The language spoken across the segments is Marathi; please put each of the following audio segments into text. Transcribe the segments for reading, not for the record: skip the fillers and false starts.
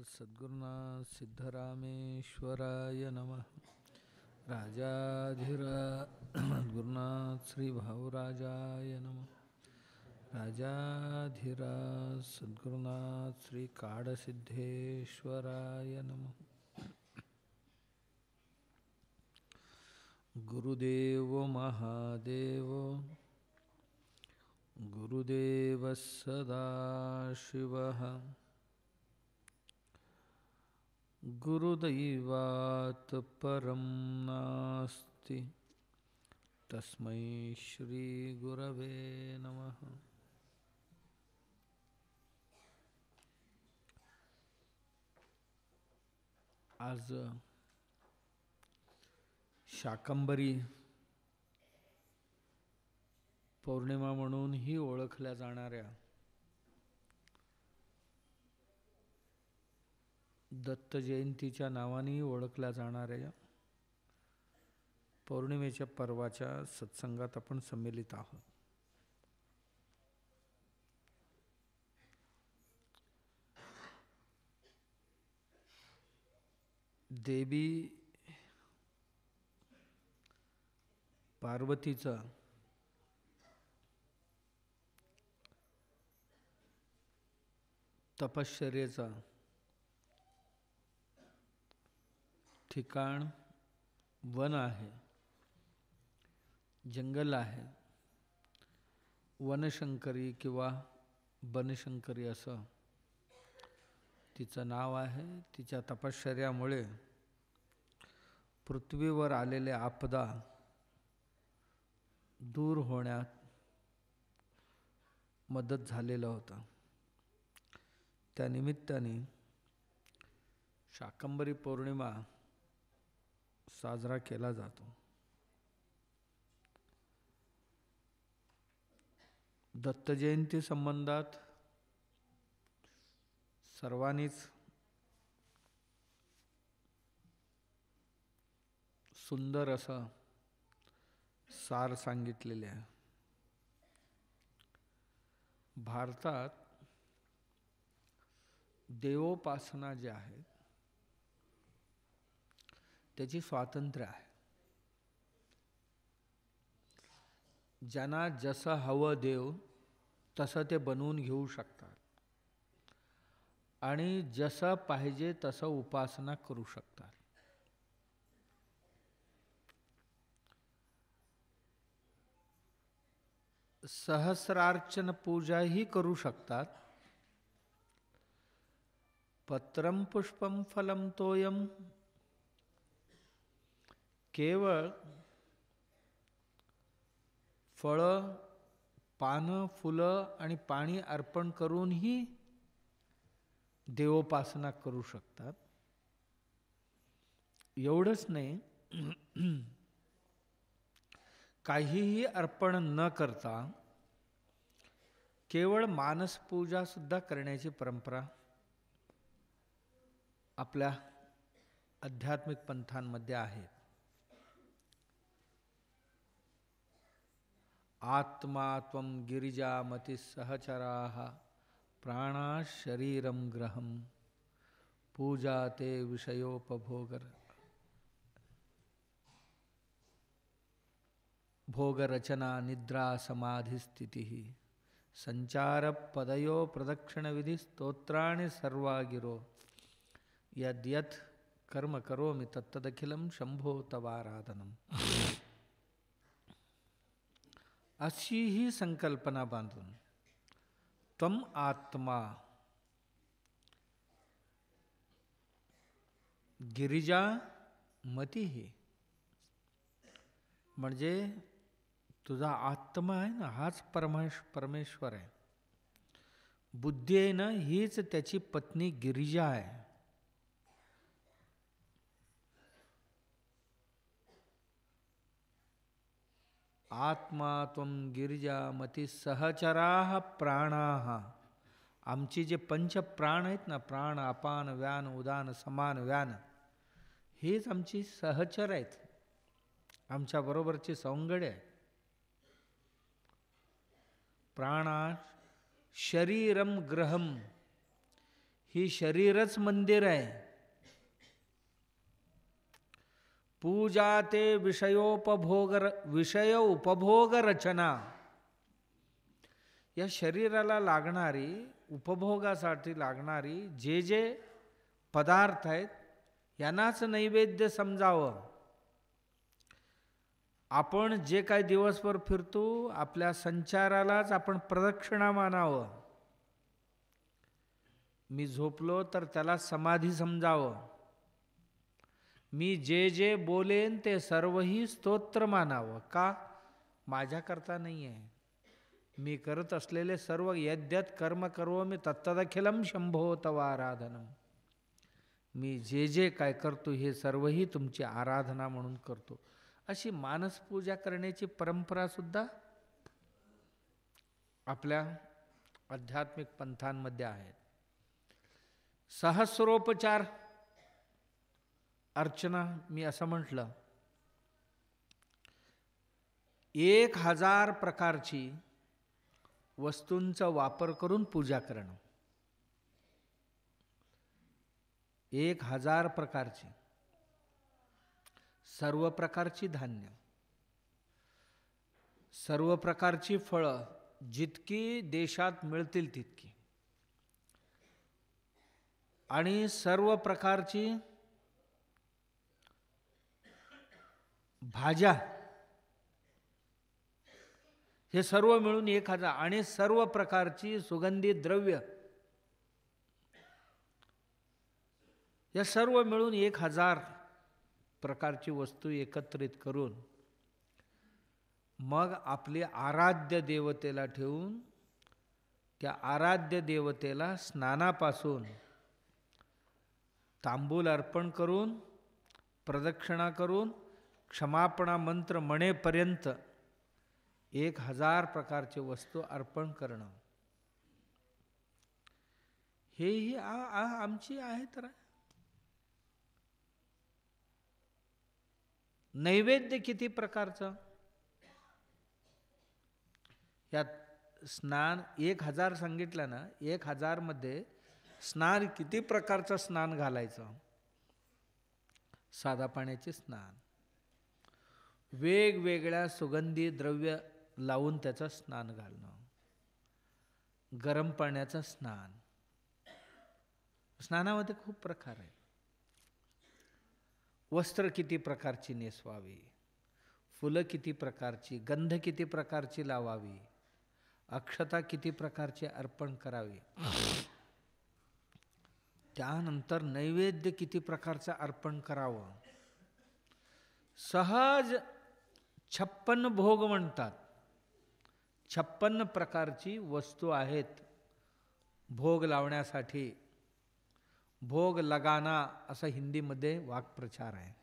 सद्गुरुनाथ सिद्धरामेश्वराय नमः। राजाधिराज श्री भाऊराजाय नमः। राजाधिराज सद्गुरुनाथ श्री काडसिद्धेश्वराय नमः। गुरुदेव महादेव गुरुदेव सदाशिवः गुरुदैवात् परं नास्ति तस्मै श्री गुरवे नमः। आज शाकंभरी पौर्णिमा म्हणूनही ओळखल्या जाणाऱ्या दत्त जयंतीच्या नावाने ओळखल्या जाणाऱ्या पौर्णिमेच्या पर्वाच्या सत्संगात आपण सम्मिलित आहोत. देवी पार्वतीचा तपश्चर्येचा ठिकाण वन आहे, जंगल आहे. वनशंकरी किंवा बनशंकरी असं तिचं नाव आहे. तिच्या तपश्चर्यामुळे पृथ्वीवर आलेले आपदा दूर होण्यात मदत झालेलं होतं. त्या निमित्ताने शाकंभरी पौर्णिमा साजरा केला जातो. दत्त जयंती संबंधात सर्वांनीच सुंदर असं सार सांगितलेले आहे. भारतात देवोपासना जी आहे त्याची स्वातंत्र्य आहे. ज्यांना जसं हवं देव तसं ते बनवून घेऊ शकतात आणि जसं पाहिजे तसं उपासना करू शकतात. सहस्रार्चन पूजाही करू शकतात. पत्रम पुष्पम फलम तोयम, केवळ फळं, पानं, फुलं आणि पाणी अर्पण करूनही देवोपासना करू शकतात. एवढंच नाही, काहीही अर्पण न करता केवळ मानसपूजा सुद्धा करण्याची परंपरा आपल्या आध्यात्मिक पंथांमध्ये आहे. आत्मा त्वं गिरिजामती सहचराः प्राणा शरीरम ग्रहम पूजा ते विषयोपभोगर भोगरचना निद्रा समाधि स्थिति संचार पदयो प्रदक्षिण विधि स्तोत्राणि सर्वा गिरो यद्यत् कर्म करोमि तत्तदखिलं शंभो तवाराधनम. अशी ही संकल्पना बांधून त्वम आत्मा गिरिजा मती ही म्हणजे तुझा आत्मा आहे ना, हाच परमेश्वर आहे. बुद्धी आहे ना, हीच त्याची पत्नी गिरिजा आहे. आत्मा त्वं गिरिजामती सहचराः प्राणाः. आमची जे पंच प्राण आहेत ना, प्राण, अपान, व्यान, उदान, समान, व्यान, हेच आमची सहचर आहेत, आमच्या बरोबरची सौंगड्य आहे. प्राणा शरीरम ग्रहम, ही शरीरच मंदिर आहे. पूजा ते विषय उपभोग रचना. या शरीराला लागणारी, उपभोगासाठी लागणारी जे जे पदार्थ आहेत यांनाच नैवेद्य समजावं. आपण जे काही दिवसभर फिरतो आपल्या संचारालाच आपण प्रदक्षिणा मानावं. मी झोपलो तर त्याला समाधी समजावं. मी जे जे बोलेन ते सर्वही स्तोत्र मानावं. का? माझ्याकरता नाही आहे. मी करत असलेले सर्व यद्यत कर्म करोमि तत्तदखिलम शंभो तव आराधनम. मी जे जे काय करतो हे सर्वही तुमची आराधना म्हणून करतो. अशी मानसपूजा करण्याची परंपरा सुद्धा आपल्या आध्यात्मिक पंथांमध्ये आहेत. सहस्रोपचार अर्चना, मी असं म्हटलं, 1000 प्रकारची वस्तूंचा वापर करून पूजा करणं. 1000 प्रकारची, सर्व प्रकारची धान्य, सर्व प्रकारची फळं, जितकी देशात मिळतील तितकी, आणि सर्व प्रकारची भाज्या, हे सर्व मिळून 1000. आणि सर्व प्रकारची सुगंधी द्रव्य, या सर्व मिळून 1000 प्रकारची वस्तू एकत्रित करून मग आपली आराध्य देवतेला ठेवून त्या आराध्य देवतेला स्नानापासून तांबूल अर्पण करून, प्रदक्षिणा करून, क्षमापणा मंत्र म्हणेपर्यंत 1000 प्रकारचे वस्तू अर्पण करणं, हेही आमची आहे. तर नैवेद्य किती प्रकारचं? यात स्नान 1000 सांगितलं ना, 1000 मध्ये स्नान किती प्रकारचं स्नान घालायचं? साधा पाण्याचे स्नान, वेगवेगळ्या सुगंधी द्रव्य लावून त्याचं स्नान घालणं, गरम पाण्याचं स्नान. स्नानामध्ये खूप प्रकार आहेत. वस्त्र किती प्रकारची नेसवावी, फुलं किती प्रकारची, गंध किती प्रकारची लावावी, अक्षता किती प्रकारचे अर्पण करावे, त्यानंतर नैवेद्य किती प्रकारचं अर्पण करावं. सहज 56 भोग म्हणतात. 56 प्रकारची वस्तू आहेत भोग लावण्यासाठी. भोग लगाना असा हिंदीमध्ये वाक्प्रचार आहे,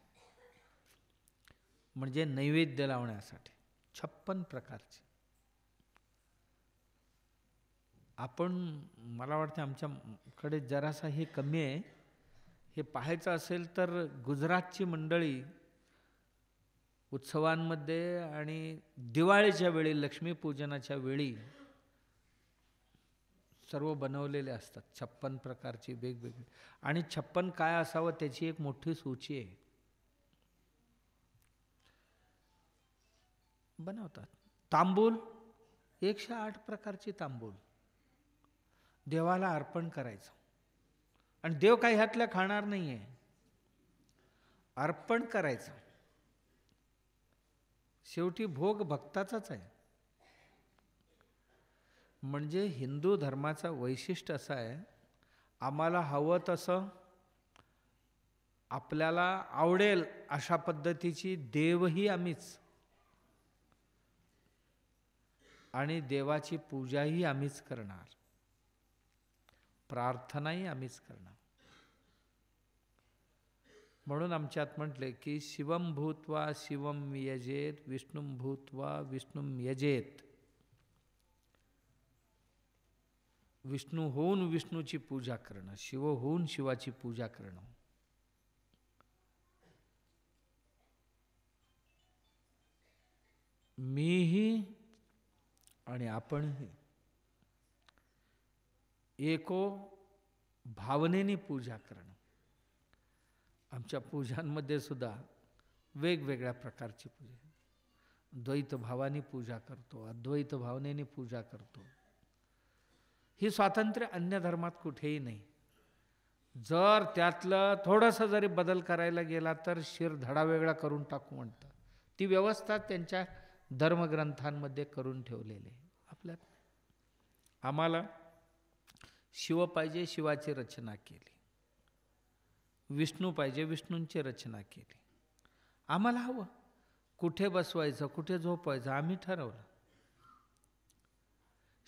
म्हणजे नैवेद्य लावण्यासाठी 56 प्रकारचे. आपण, मला वाटतं आमच्याकडे जरासा हे कमी आहे. हे पाहायचं असेल तर गुजरातची मंडळी उत्सवांमध्ये आणि दिवाळीच्या वेळी, लक्ष्मीपूजनाच्या वेळी सर्व बनवलेले असतात 56 प्रकारची वेगवेगळी. आणि 56 काय असावं त्याची एक मोठी सूची आहे. बनवतात. तांबूल 108 प्रकारची तांबूल देवाला अर्पण करायचं. आणि देव काही ह्यातल्या खाणार नाहीये, अर्पण करायचं. शेवटी भोग भक्ताचाच आहे. म्हणजे हिंदू धर्माचं वैशिष्ट्य असं आहे, आम्हाला हवं तसं, आपल्याला आवडेल अशा पद्धतीची देवही आम्हीच, आणि देवाची पूजाही आम्हीच करणार, प्रार्थनाही आम्हीच करणार. म्हणून आमच्यात म्हटले की शिवम भूत्वा शिवम यजेत, विष्णुम भूत्वा विष्णुम यजेत. विष्णू होऊन विष्णूची पूजा करणं, शिव होऊन शिवाची पूजा करणं. मीही आणि आपणही एको भावनेने पूजा करणं. आमच्या पूजांमध्ये सुद्धा वेगवेगळ्या प्रकारची पूजा, द्वैत भावाने पूजा करतो, अद्वैत भावनेने पूजा करतो. ही स्वातंत्र्य अन्य धर्मात कुठेही नाही. जर त्यातलं थोडंसं जरी बदल करायला गेला तर शिर धडा वेगळा करून टाकू म्हणतात. ती व्यवस्था त्यांच्या धर्मग्रंथांमध्ये करून ठेवलेली आहे. आपल्यात आम्हाला शिव पाहिजे, शिवाची रचना केली. विष्णू पाहिजे, विष्णूंची रचना केली. आम्हाला हवं कुठे बसवायचं, कुठे झोपवायचं आम्ही ठरवलं.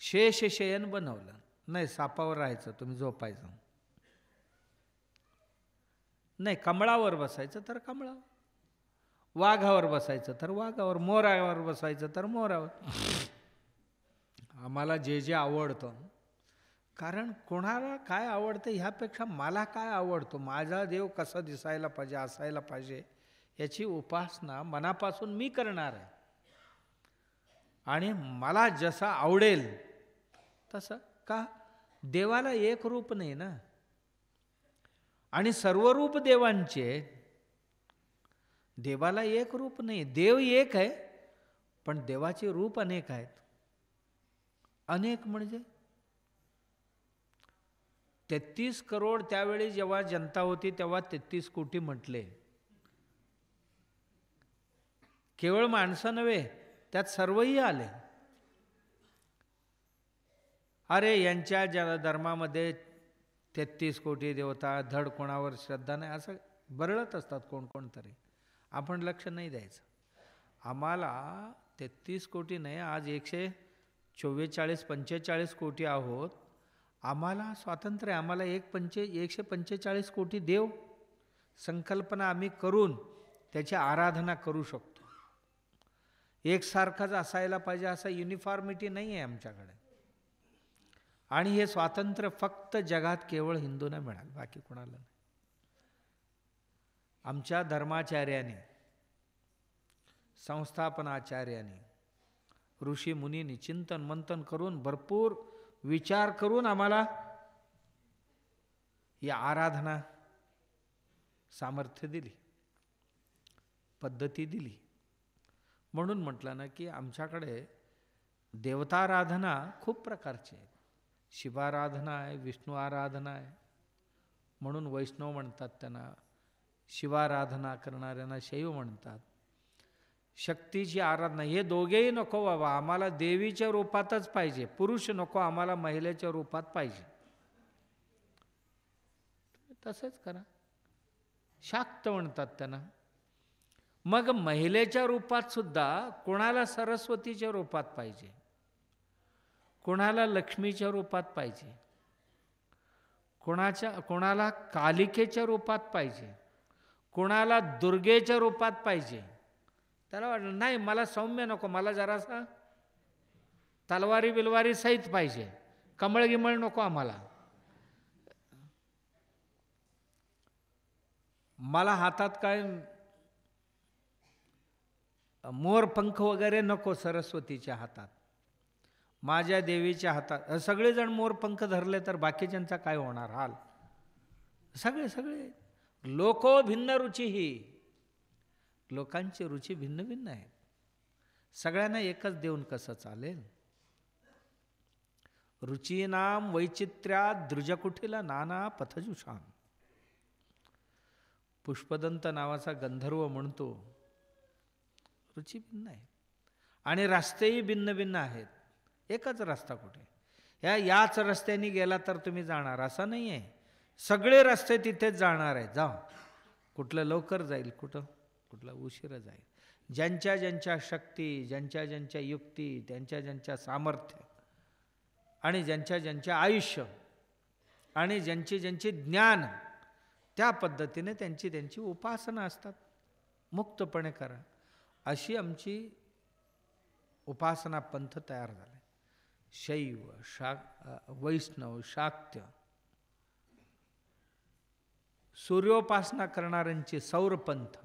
शेष शयन बनवलं. नाही, सापावर राहायचं, तुम्ही झोपायचं. नाही, कमळावर बसायचं तर कमळावर, वाघावर बसायचं तर वाघावर, मोरावर बसायचं तर मोरावर. आम्हाला जे जे आवडतं, कारण कोणाला काय आवडतं ह्यापेक्षा मला काय आवडतो, माझा देव कसा दिसायला पाहिजे, असायला पाहिजे, याची उपासना मनापासून मी करणार आहे. आणि मला जसं आवडेल तसं. का? देवाला एक रूप नाही ना, आणि सर्व रूप देवांचे. देवाला एक रूप नाही, देव एक आहे, पण देवाचे रूप अनेक आहेत. अनेक म्हणजे 33 करोड त्यावेळी जेव्हा जनता होती तेव्हा 33 कोटी म्हटले. केवळ माणसं नव्हे, त्यात सर्वही आले. अरे यांच्या धर्मामध्ये 33 कोटी देवता, धड कोणावर श्रद्धा नाही, असं बरळत असतात कोण कोण तरी. आपण लक्ष नाही द्यायचं. आम्हाला 33 कोटी नाही, आज 144-145 कोटी आहोत. आम्हाला स्वातंत्र्य, आम्हाला 145 कोटी देव संकल्पना आम्ही करून त्याची आराधना करू शकतो. एकसारखाच असायला पाहिजे असा युनिफॉर्मिटी नाही आहे आमच्याकडे. आणि हे स्वातंत्र्य फक्त जगात केवळ हिंदूंना मिळालं, बाकी कोणाला नाही. आमच्या धर्माचार्याने, संस्थापनाचार्याने, ऋषी मुनींनी चिंतन मंथन करून, भरपूर विचार करून आम्हाला ही आराधना सामर्थ्य दिली, पद्धती दिली. म्हणून म्हटलं ना की आमच्याकडे देवताराधना खूप प्रकारची आहे. शिवाराधना आहे, विष्णू आराधना आहे. म्हणून वैष्णव म्हणतात त्यांना. शिवाराधना करणाऱ्यांना शैव म्हणतात. शक्तीची आराधना, हे दोघेही नको बाबा, आम्हाला देवीच्या रूपातच पाहिजे. पुरुष नको, आम्हाला महिलेच्या रूपात पाहिजे. तसंच करा. शाक्त म्हणतात त्यांना. मग महिलेच्या रूपात सुद्धा कोणाला सरस्वतीच्या रूपात पाहिजे, कोणाला लक्ष्मीच्या रूपात पाहिजे, कोणाला कालिकेच्या रूपात पाहिजे, कोणाला दुर्गेच्या रूपात पाहिजे. त्याला वाटलं नाही, मला सौम्य नको, मला जरासा तलवारी बिलवारी सहित पाहिजे, कमळ गिमळ नको आम्हाला. मला हातात काय मोर पंख वगैरे नको सरस्वतीच्या हातात, माझ्या देवीच्या हातात. सगळेजण मोर पंख धरले तर बाकीच्यांचा काय होणार हाल. सगळे लोको भिन्न रुची, ही लोकांची रुची भिन्न भिन्न आहे. सगळ्यांना एकच देऊन कसं चालेल. रुचीनाम वैचित्र्यात द्रुजकुठीला नाना पथजुषाम. पुष्पदंत नावाचा गंधर्व म्हणतो रुची भिन्न आहे आणि रस्तेही भिन्न भिन्न आहेत. एकच रस्ता कुठे, याच रस्त्याने गेला तर तुम्ही जाणार असं नाही आहे. सगळे रस्ते तिथेच जाणार आहेत. जा, कुठलं लवकर जाईल, कुठलं उशिरा जाईल. ज्यांच्या ज्यांच्या शक्ती, ज्यांच्या ज्यांच्या युक्ती, त्यांच्या ज्यांच्या सामर्थ्य आणि ज्यांच्या ज्यांच्या आयुष्य आणि ज्यांचे ज्यांचे ज्ञान, त्या पद्धतीने त्यांची त्यांची उपासना असतात. मुक्तपणे करा, अशी आमची उपासना पंथ तयार झाला. शैव, वैष्णव, शाक्य, सूर्योपासना करणाऱ्यांची सौरपंथ,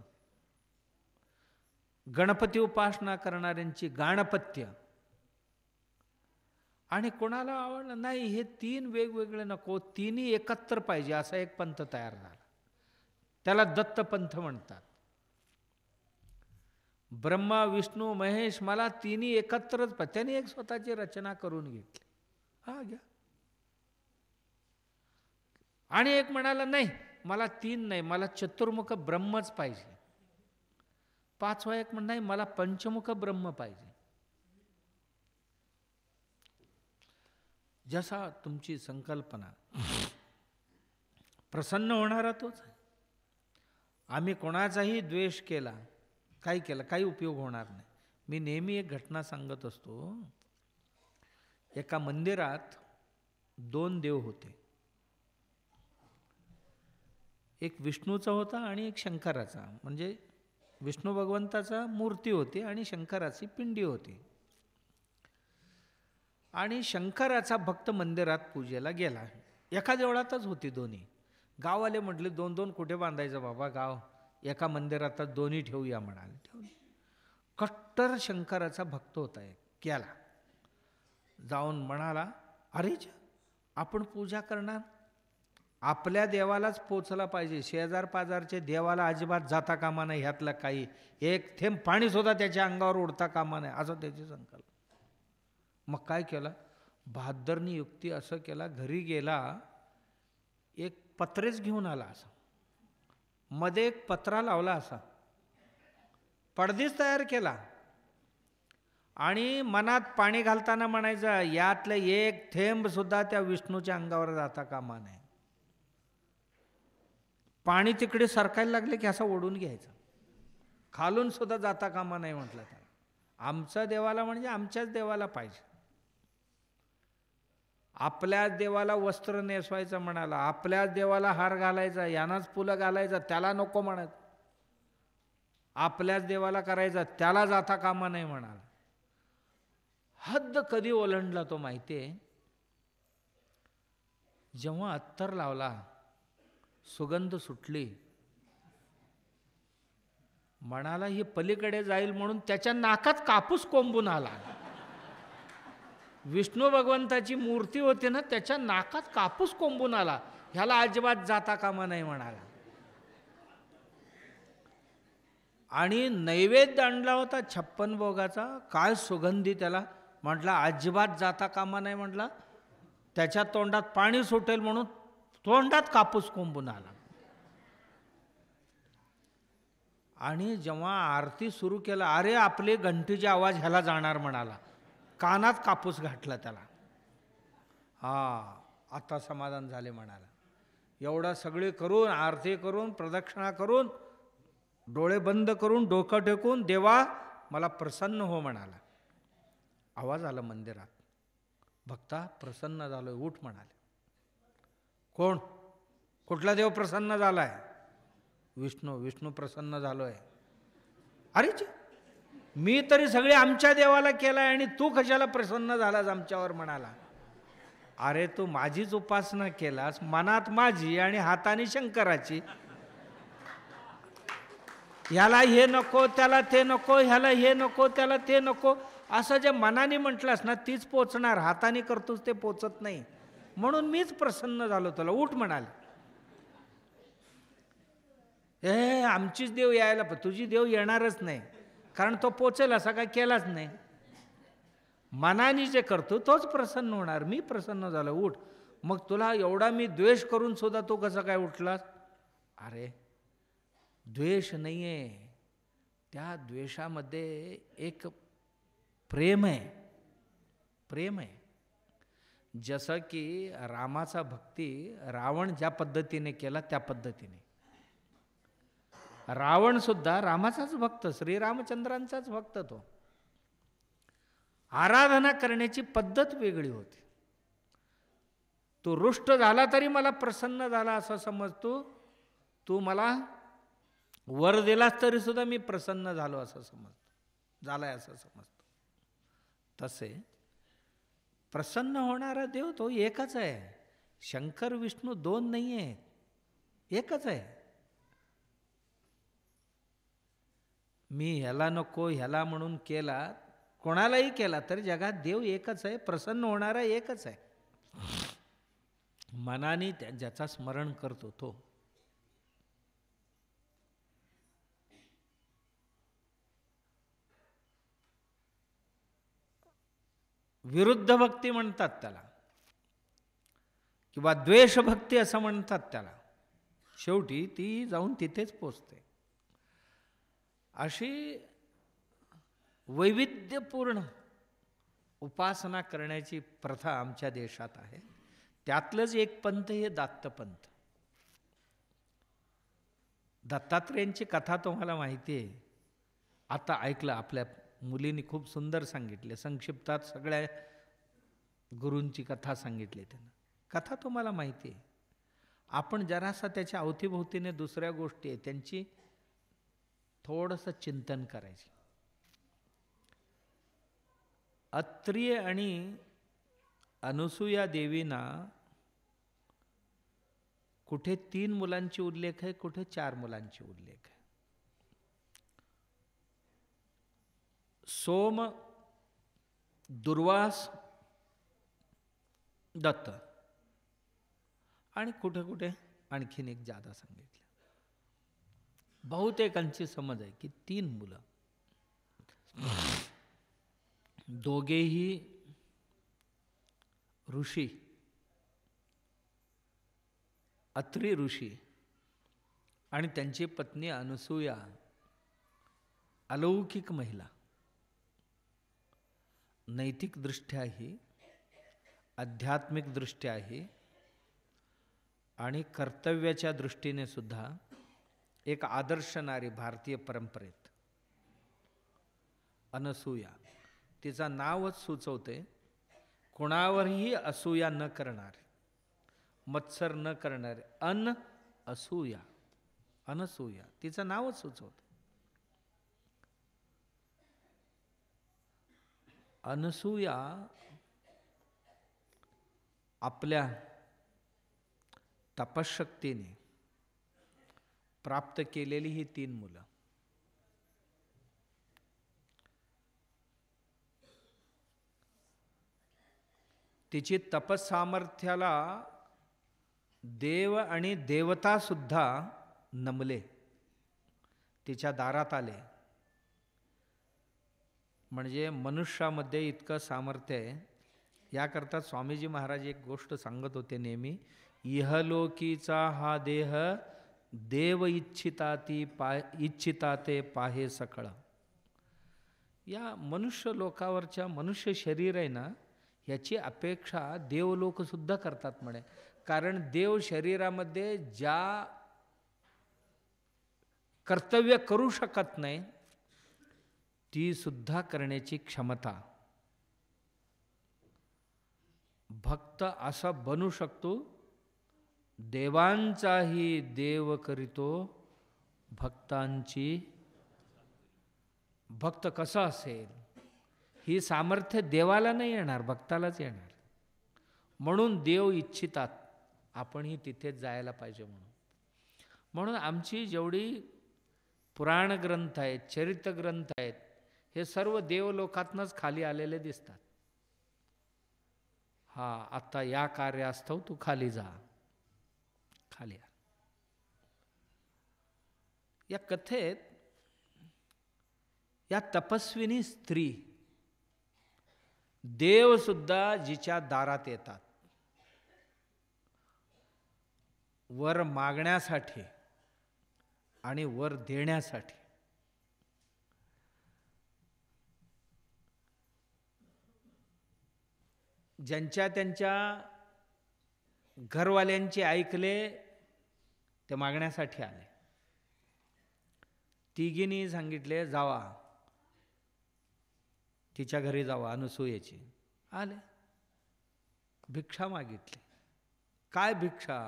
गणपती उपासना करणाऱ्यांची गाणपत्य आणि कोणाला आवडलं नाही, हे तीन वेगवेगळे नको, तिन्ही एकत्र पाहिजे असा एक पंथ तयार झाला. त्याला दत्तपंथ म्हणतात. ब्रह्मा विष्णू महेश मला तिन्ही एकत्रच पाहिजे. त्याने एक स्वतःची रचना करून घेतली. हा घ्या. आणि एक म्हणाला नाही मला तीन नाही, मला चतुर्मुख ब्रह्मच पाहिजे. पाचवा एक म्हण नाही मला पंचमुख ब्रह्म पाहिजे. जसा तुमची संकल्पना प्रसन्न होणारा तोच आहे. आम्ही कोणाचाही द्वेष केला, काही केला, काही उपयोग होणार नाही. मी नेहमी एक घटना सांगत असतो. एका मंदिरात दोन देव होते. एक विष्णूचा होता आणि एक शंकराचा. म्हणजे विष्णू भगवंताचा मूर्ती होती आणि शंकराची पिंडी होती. आणि शंकराचा भक्त मंदिरात पूजेला गेला. एका देवळातच होती दोन्ही. गाववाले म्हटले दोन दोन कुठे बांधायचं बाबा गाव, एका मंदिरातच दोन्ही ठेवूया म्हणाले. ठेवले. कट्टर शंकराचा भक्त होता एक. केला. जाऊन म्हणाला अरे आपण पूजा करणार, आपल्या देवालाच पोचला पाहिजे, शेजार पाजारचे देवाला अजिबात जाता कामा नाही, ह्यातलं काही एक थेंब पाणी सुद्धा त्याच्या अंगावर उडता कामा नाही, असं त्याची संकल्प. मग काय केलं, बहादरनी युक्ती असं केला, घरी गेला, एक पत्रेच घेऊन आला, असा मध्ये एक पत्रा लावला, असा पडदीच तयार केला आणि मनात पाणी घालताना म्हणायचं यातलं एक थेंब सुद्धा त्या विष्णूच्या अंगावर जाता कामा नाही. पाणी तिकडे सरकायला लागले की असं ओढून घ्यायचं, खालून सुद्धा जाता कामा नाही म्हटलं. त्याला आमच्या देवाला म्हणजे आमच्याच देवाला पाहिजे. आपल्याच देवाला वस्त्र नेसवायचं म्हणाला, आपल्याच देवाला हार घालायचा, यानाच फुलं घालायचं, त्याला नको म्हणत. आपल्याच देवाला करायचं, त्याला जाता कामा नाही म्हणाला. हद्द कधी ओलांडला तो माहितीये, जेव्हा अत्तर लावला, सुगंध सुटली, म्हणाला ही पलीकडे जाईल म्हणून त्याच्या नाकात कापूस कोंबून आला. विष्णू भगवंताची मूर्ती होती ना, त्याच्या नाकात कापूस कोंबून आला. ह्याला अजिबात जाता कामा नाही म्हणाला. आणि नैवेद्य आणला होता 56 भोगाचा, काय सुगंधी, त्याला म्हटला अजिबात जाता कामा नाही म्हटला. त्याच्या तोंडात पाणी सुटेल म्हणून तोंडात कापूस कोंबून आला. आणि जेव्हा आरती सुरू केला, अरे आपले घंटीचे आवाज ह्याला जाणार म्हणाला, कानात कापूस घातला त्याला. हा आता समाधान झाले म्हणाला. एवढा सगळे करून, आरती करून, प्रदक्षिणा करून, डोळे बंद करून, डोकं टेकून, देवा मला प्रसन्न हो म्हणाला. आवाज आला मंदिरात, भक्ता प्रसन्न झालोय, उठ म्हणाले. कोण, कुठला देव प्रसन्न झालाय? विष्णू. विष्णू प्रसन्न झालोय. अरे मी तरी सगळे आमच्या देवाला केलाय आणि तू कशाला प्रसन्न झालास आमच्यावर म्हणाला. अरे तू माझीच उपासना केलास, मनात माझी आणि हाताने शंकराची. ह्याला हे नको, त्याला ते नको, ह्याला हे नको, त्याला ते नको, असं जे मनाने म्हटलास ना तीच पोचणार, हाताने करतोस ते पोचत नाही. म्हणून मीच प्रसन्न झालो, तुला उठ म्हणाले. हे आमचीच देव यायला, तुझी देव येणारच नाही, कारण तो पोचेल असा काय केलाच नाही. मनाने जे करतो तोच प्रसन्न होणार. मी प्रसन्न झालो, उठ. मग तुला एवढा मी द्वेष करून सुद्धा तू कसं काय उठलास? अरे द्वेष नाहीये, त्या द्वेषामध्ये एक प्रेम आहे. प्रेम आहे. जसं की रामाचा भक्ती रावण ज्या पद्धतीने केला त्या पद्धतीने, रावण सुद्धा रामाचाच भक्त, श्रीरामचंद्रांचाच भक्त. तो आराधना करण्याची पद्धत वेगळी होती. तो रुष्ट झाला तरी मला प्रसन्न झाला असं समजतो, तू मला वर दिलास तरी सुद्धा मी प्रसन्न झालो असं समजतो, झालाय असं समजतो. तसे प्रसन्न होणारा देव तो एकच आहे. शंकर विष्णू दोन नाही आहेत, एकच आहे. मी ह्याला नको ह्याला म्हणून केला, कोणालाही केला तर जगात देव एकच आहे, प्रसन्न होणारा एकच आहे. मनाने ज्याचा स्मरण करतो तो. विरुद्ध भक्ती म्हणतात त्याला, किंवा द्वेषभक्ती असं म्हणतात त्याला. शेवटी ती जाऊन तिथेच पोचते. अशी वैविध्यपूर्ण उपासना करण्याची प्रथा आमच्या देशात आहे. त्यातलंच एक पंथ हे दत्तपंथ. दत्तात्रेयांची कथा तुम्हाला माहिती आहे. आता ऐकलं, आपल्या मुलींनी खूप सुंदर सांगितले, संक्षिप्तात सगळ्या गुरूंची कथा सांगितली त्यांना. कथा तुम्हाला माहिती आहे. आपण जरासा त्याच्या अवतीभोवतीने दुसऱ्या गोष्टी आहेत त्यांची थोडंसं चिंतन करायचे. अत्रिय आणि अनुसूया देवींना कुठे 3 मुलांची उल्लेख आहे, कुठे 4 मुलांची उल्लेख आहे. सोम, दुर्वास, दत्त, आणि कुठे कुठे आणखीन एक जादा सांगितलं. बहुतेकांची समज आहे की 3 मुलं. दोघेही ऋषी, अत्रि ऋषी आणि त्यांची पत्नी अनुसूया अलौकिक महिला. नैतिक दृष्ट्याही, आध्यात्मिक दृष्ट्याही आणि कर्तव्याच्या दृष्टीने सुद्धा एक आदर्श नारी भारतीय परंपरेत. अनसूया, तिचं नावच सुचवते कोणावरही असूया न करणारे, मत्सर न करणारे. असूया, अनसूया तिचं नावच सुचवते. अनसूया आपल्या तपशक्तीने प्राप्त केलेली ही 3 मुलं. तिची तपसामर्थ्याला देव आणि देवता सुद्धा नमले, तिच्या दारात आले. म्हणजे मनुष्यामध्ये इतकं सामर्थ्य आहे. याकरता स्वामीजी महाराज एक गोष्ट सांगत होते नेहमी, इहलोकीचा हा देह देव इच्छिता ते पाहे सकळ. या मनुष्य लोकावरच्या मनुष्य शरीर आहे ना, याची अपेक्षा देवलोक सुद्धा करतात म्हणे. कारण देव शरीरामध्ये ज्या कर्तव्य करू शकत नाही ती सुद्धा करण्याची क्षमता भक्त असा बनू शकतो. देवांचाही देव करीतो भक्तांची. भक्त कसा असेल ही सामर्थ्य देवाला नाही येणार, भक्तालाच येणार. म्हणून देव इच्छितात आपणही तिथेच जायला पाहिजे. म्हणून आमची जेवढी पुराण ग्रंथ आहेत, चरित्र ग्रंथ आहेत, हे सर्व देवलोकातनंच खाली आलेले दिसतात. हा, आता या कार्यास्तव तू खाली जा, खाली आ. या कथेत या तपस्विनी स्त्री देव सुद्धा जिच्या दारात येतात वर मागण्यासाठी आणि वर देण्यासाठी. ज्यांच्या त्यांच्या घरवाल्यांचे ऐकले ते मागण्यासाठी आले. तिघींनी सांगितले जावा, तिच्या घरी जावा. अनुसूयेची आले, भिक्षा मागितली. काय भिक्षा?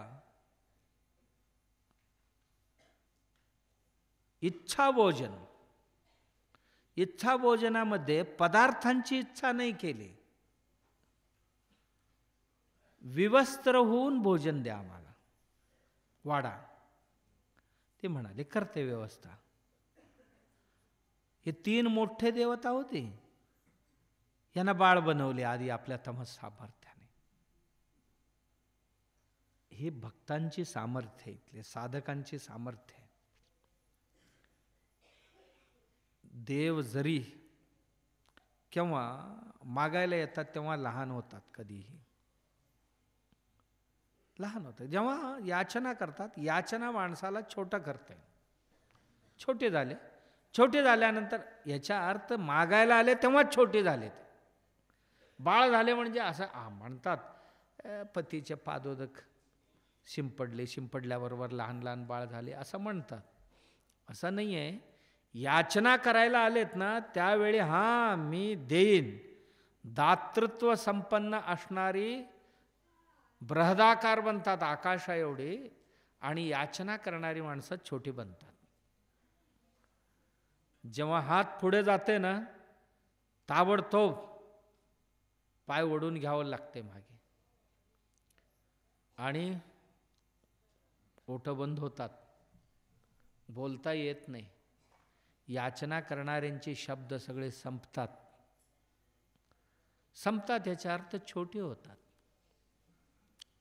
इच्छा भोजन. इच्छा भोजनामध्ये पदार्थांची इच्छा नाही केली, विवस्त्र होऊन भोजन द्या आम्हाला, वाढा. ते म्हणाले करते व्यवस्था. हे 3 मोठे देवता होते. यांना बाळ बनवले आधी आपल्या तमस सामर्थ्याने. हे भक्तांची सामर्थ्य, इथले साधकांची सामर्थ्य. देव जरी केव्हा मागायला येतात तेव्हा लहान होतात, कधीही लहान होतात. जेव्हा याचना करतात, याचना माणसाला छोटं करते. छोटे झाले, छोटे झाल्यानंतर याचा अर्थ मागायला आले तेव्हाच छोटे झाले. बाळ झाले म्हणजे असं म्हणतात, पतीचे पादोदक शिंपडले, शिंपडल्याबरोबर लहान लहान बाळ झाले असं म्हणतात. असं नाही आहे. याचना करायला आलेत ना त्यावेळी मी देईन, दातृत्व संपन्न असणारी बृहदाकार बनतात, आकाशा एवढी, आणि याचना करणारी माणसं छोटी बनतात. जेव्हा हात पुढे जाते ना ताबडतोब पाय ओढून घ्यावं लागते मागे, आणि ओठं बंद होतात, बोलता येत नाही. याचना करणाऱ्यांचे शब्द सगळे संपतात. संपतात याचा अर्थ छोटे होतात,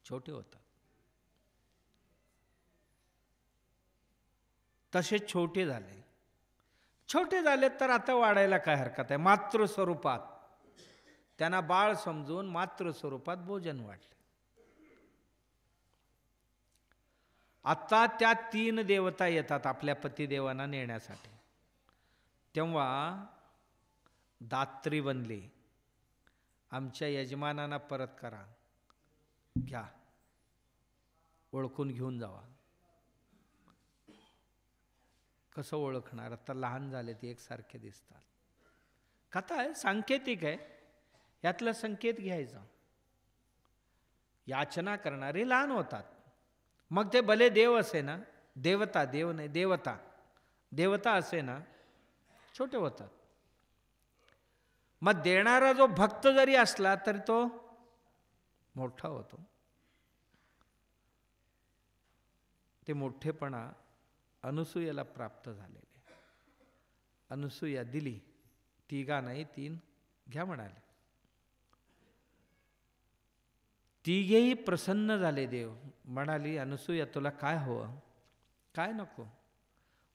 छोटे होतात. तसे छोटे झाले. छोटे झाले तर आता वाढायला काय हरकत आहे. मातृस्वरूपात त्यांना बाळ समजून मातृस्वरूपात भोजन वाढले. आता त्या 3 देवता येतात आपल्या पतिदेवांना नेण्यासाठी. तेव्हा दात्री बनले, आमच्या यजमानांना परत करा, घ्या, ओळखून घेऊन जावा. कसं ओळखणार, आता लहान झाले ते एकसारखे दिसतात. कथा आहे, सांकेतिक आहे, यातला संकेत घ्यायचा. याचना करणारे लहान होतात, मग ते भले देव असे ना, देवता, देव नाही देवता, देवता असे ना, छोटे होतात. मग देणारा जो भक्त जरी असला तरी तो मोठा होतो. ते मोठेपणा अनुसूयाला प्राप्त झालेले. अनुसूया दिली, 3 नाही 3 घ्या म्हणाले. 3ही प्रसन्न झाले. देव म्हणाली, अनुसूया तुला काय हवं, काय नको,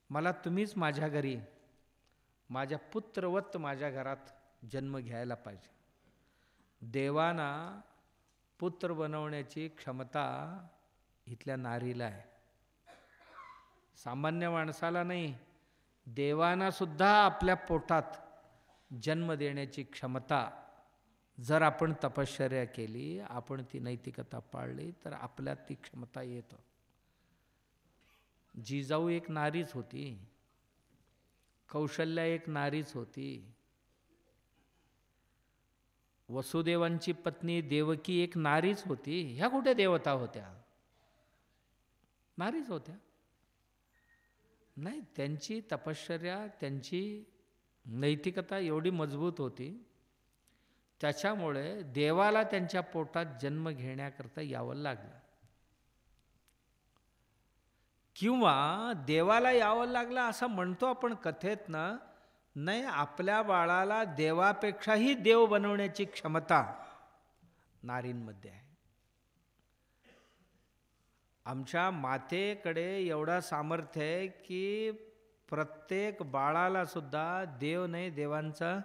मला तुम्हीच माझ्या घरी माझ्या पुत्रवत माझ्या घरात जन्म घ्यायला पाहिजे. देवाना पुत्र बनवण्याची क्षमता इथल्या नारीला आहे, सामान्य माणसाला नाही. देवाना सुद्धा आपल्या पोटात जन्म देण्याची क्षमता, जर आपण तपश्चर्या केली, आपण ती नैतिकता पाळली तर आपल्यात ती क्षमता येतं. जिजाऊ एक नारीच होती, कौशल्या एक नारीच होती, वसुदेवांची पत्नी देवकी एक नारीच होती. ह्या कुठे देवता होत्या, नारीच होत्या. नाही, त्यांची तपश्चर्या, त्यांची नैतिकता एवढी मजबूत होती, त्याच्यामुळे देवाला त्यांच्या पोटात जन्म घेण्याकरता यावं लागलं. किंवा देवाला यावं लागलं असं म्हणतो आपण कथेत ना, नाही, आपल्या बाळाला देवापेक्षाही देव बनवण्याची क्षमता नारींमध्ये आहे. आमच्या मातेकडे एवढं सामर्थ्य आहे की प्रत्येक बाळाला सुद्धा देव नाही, देवांचा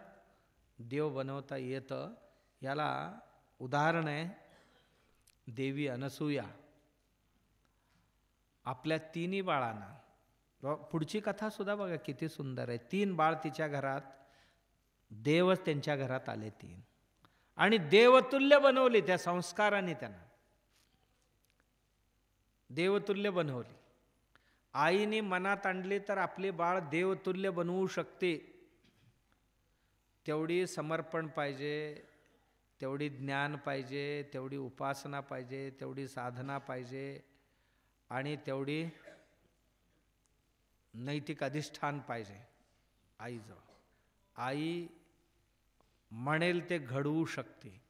देव बनवता येतं. याला उदाहरण आहे देवी अनसूया. आपल्या 3 बाळांना, पुढची कथा सुद्धा बघा किती सुंदर आहे. 3 बाळ तिच्या घरात, देवच त्यांच्या घरात आले 3, आणि देवतुल्य बनवले त्या संस्काराने. त्यांना देवतुल्य बनवले. आईने मनात आणले तर आपले बाळ देवतुल्य बनवू शकते. तेवढी समर्पण पाहिजे, तेवढी ज्ञान पाहिजे, तेवढी उपासना पाहिजे, तेवढी साधना पाहिजे, आणि तेवढी नैतिक अधिष्ठान पाहिजे आईजवळ. आई म्हणेल ते घडवू शकते.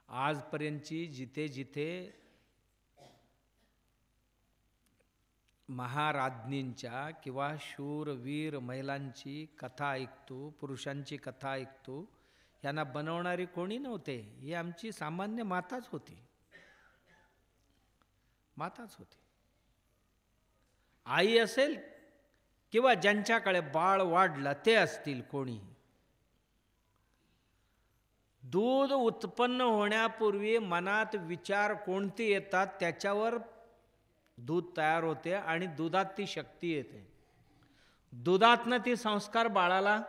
आजपर्यंतची जिथे जिथे महाराज्ञींच्या किंवा शूरवीर महिलांची कथा ऐकतो, पुरुषांची कथा ऐकतो, यांना बनवणारी कोणी नव्हते, ही आमची सामान्य माताच होती. माताच होती. आई असेल किंवा ज्यांच्याकडे बाळ वाढलं ते असतील कोणी. दूध उत्पन्न होण्यापूर्वी मनात विचार कोणते येतात त्याच्यावर दूध तयार होते आणि दुधात ती शक्ती येते. दुधातनं ती संस्कार बाळाला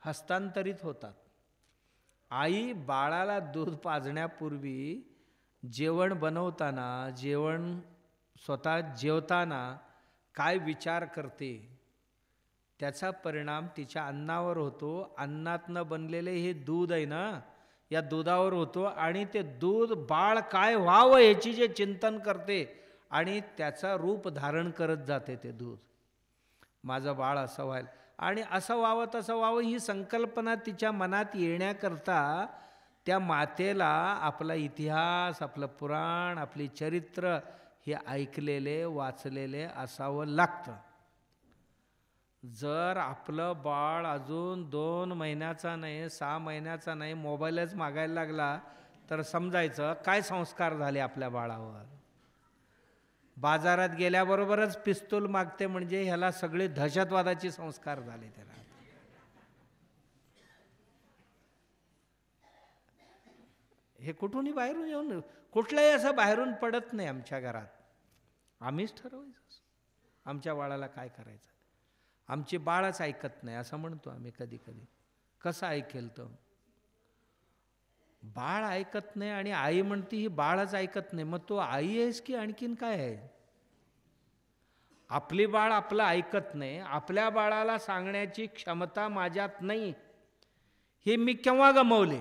हस्तांतरित होतात. आई बाळाला दूध पाजण्यापूर्वी जेवण बनवताना, जेवण स्वतः जेवताना काय विचार करते त्याचा परिणाम तिच्या अन्नावर होतो. अन्नातनं बनलेले हे दूध आहे ना, या दुधावर होतो आणि ते दूध बाळ काय व्हावं याची जे चिंतन करते आणि त्याचा रूप धारण करत जाते. ते दूध माझं बाळ असं व्हायला आणि असं व्हावं तसं व्हावं ही संकल्पना तिच्या मनात येण्याकरता त्या मातेला आपला इतिहास, आपलं पुराण, आपली चरित्र हे ऐकलेले वाचलेले असावं लागतं. जर आपलं बाळ अजून 2 महिन्याचा नाही, 6 महिन्याचा नाही, मोबाईलच मागायला लागला तर समजायचं काय संस्कार झाले आपल्या बाळावर. बाजारात गेल्याबरोबरच पिस्तूल मागते म्हणजे ह्याला सगळे दहशतवादाचे संस्कार झाले. त्याला हे कुठूनही बाहेरून येऊन कुठलंही असं बाहेरून पडत नाही आमच्या घरात. आम्हीच ठरवायचं आमच्या बाळाला काय करायचं. आमची बाळच ऐकत नाही असं म्हणतो आम्ही कधी कधी. कसं ऐकेल तो? बाळ ऐकत नाही आणि आई म्हणते ही बाळच ऐकत नाही. मग तो आई आहेस की आणखीन काय आहे? आपली बाळ आपलं ऐकत नाही, आपल्या बाळाला सांगण्याची क्षमता माझ्यात नाही, हे मी केव्हा गमावले?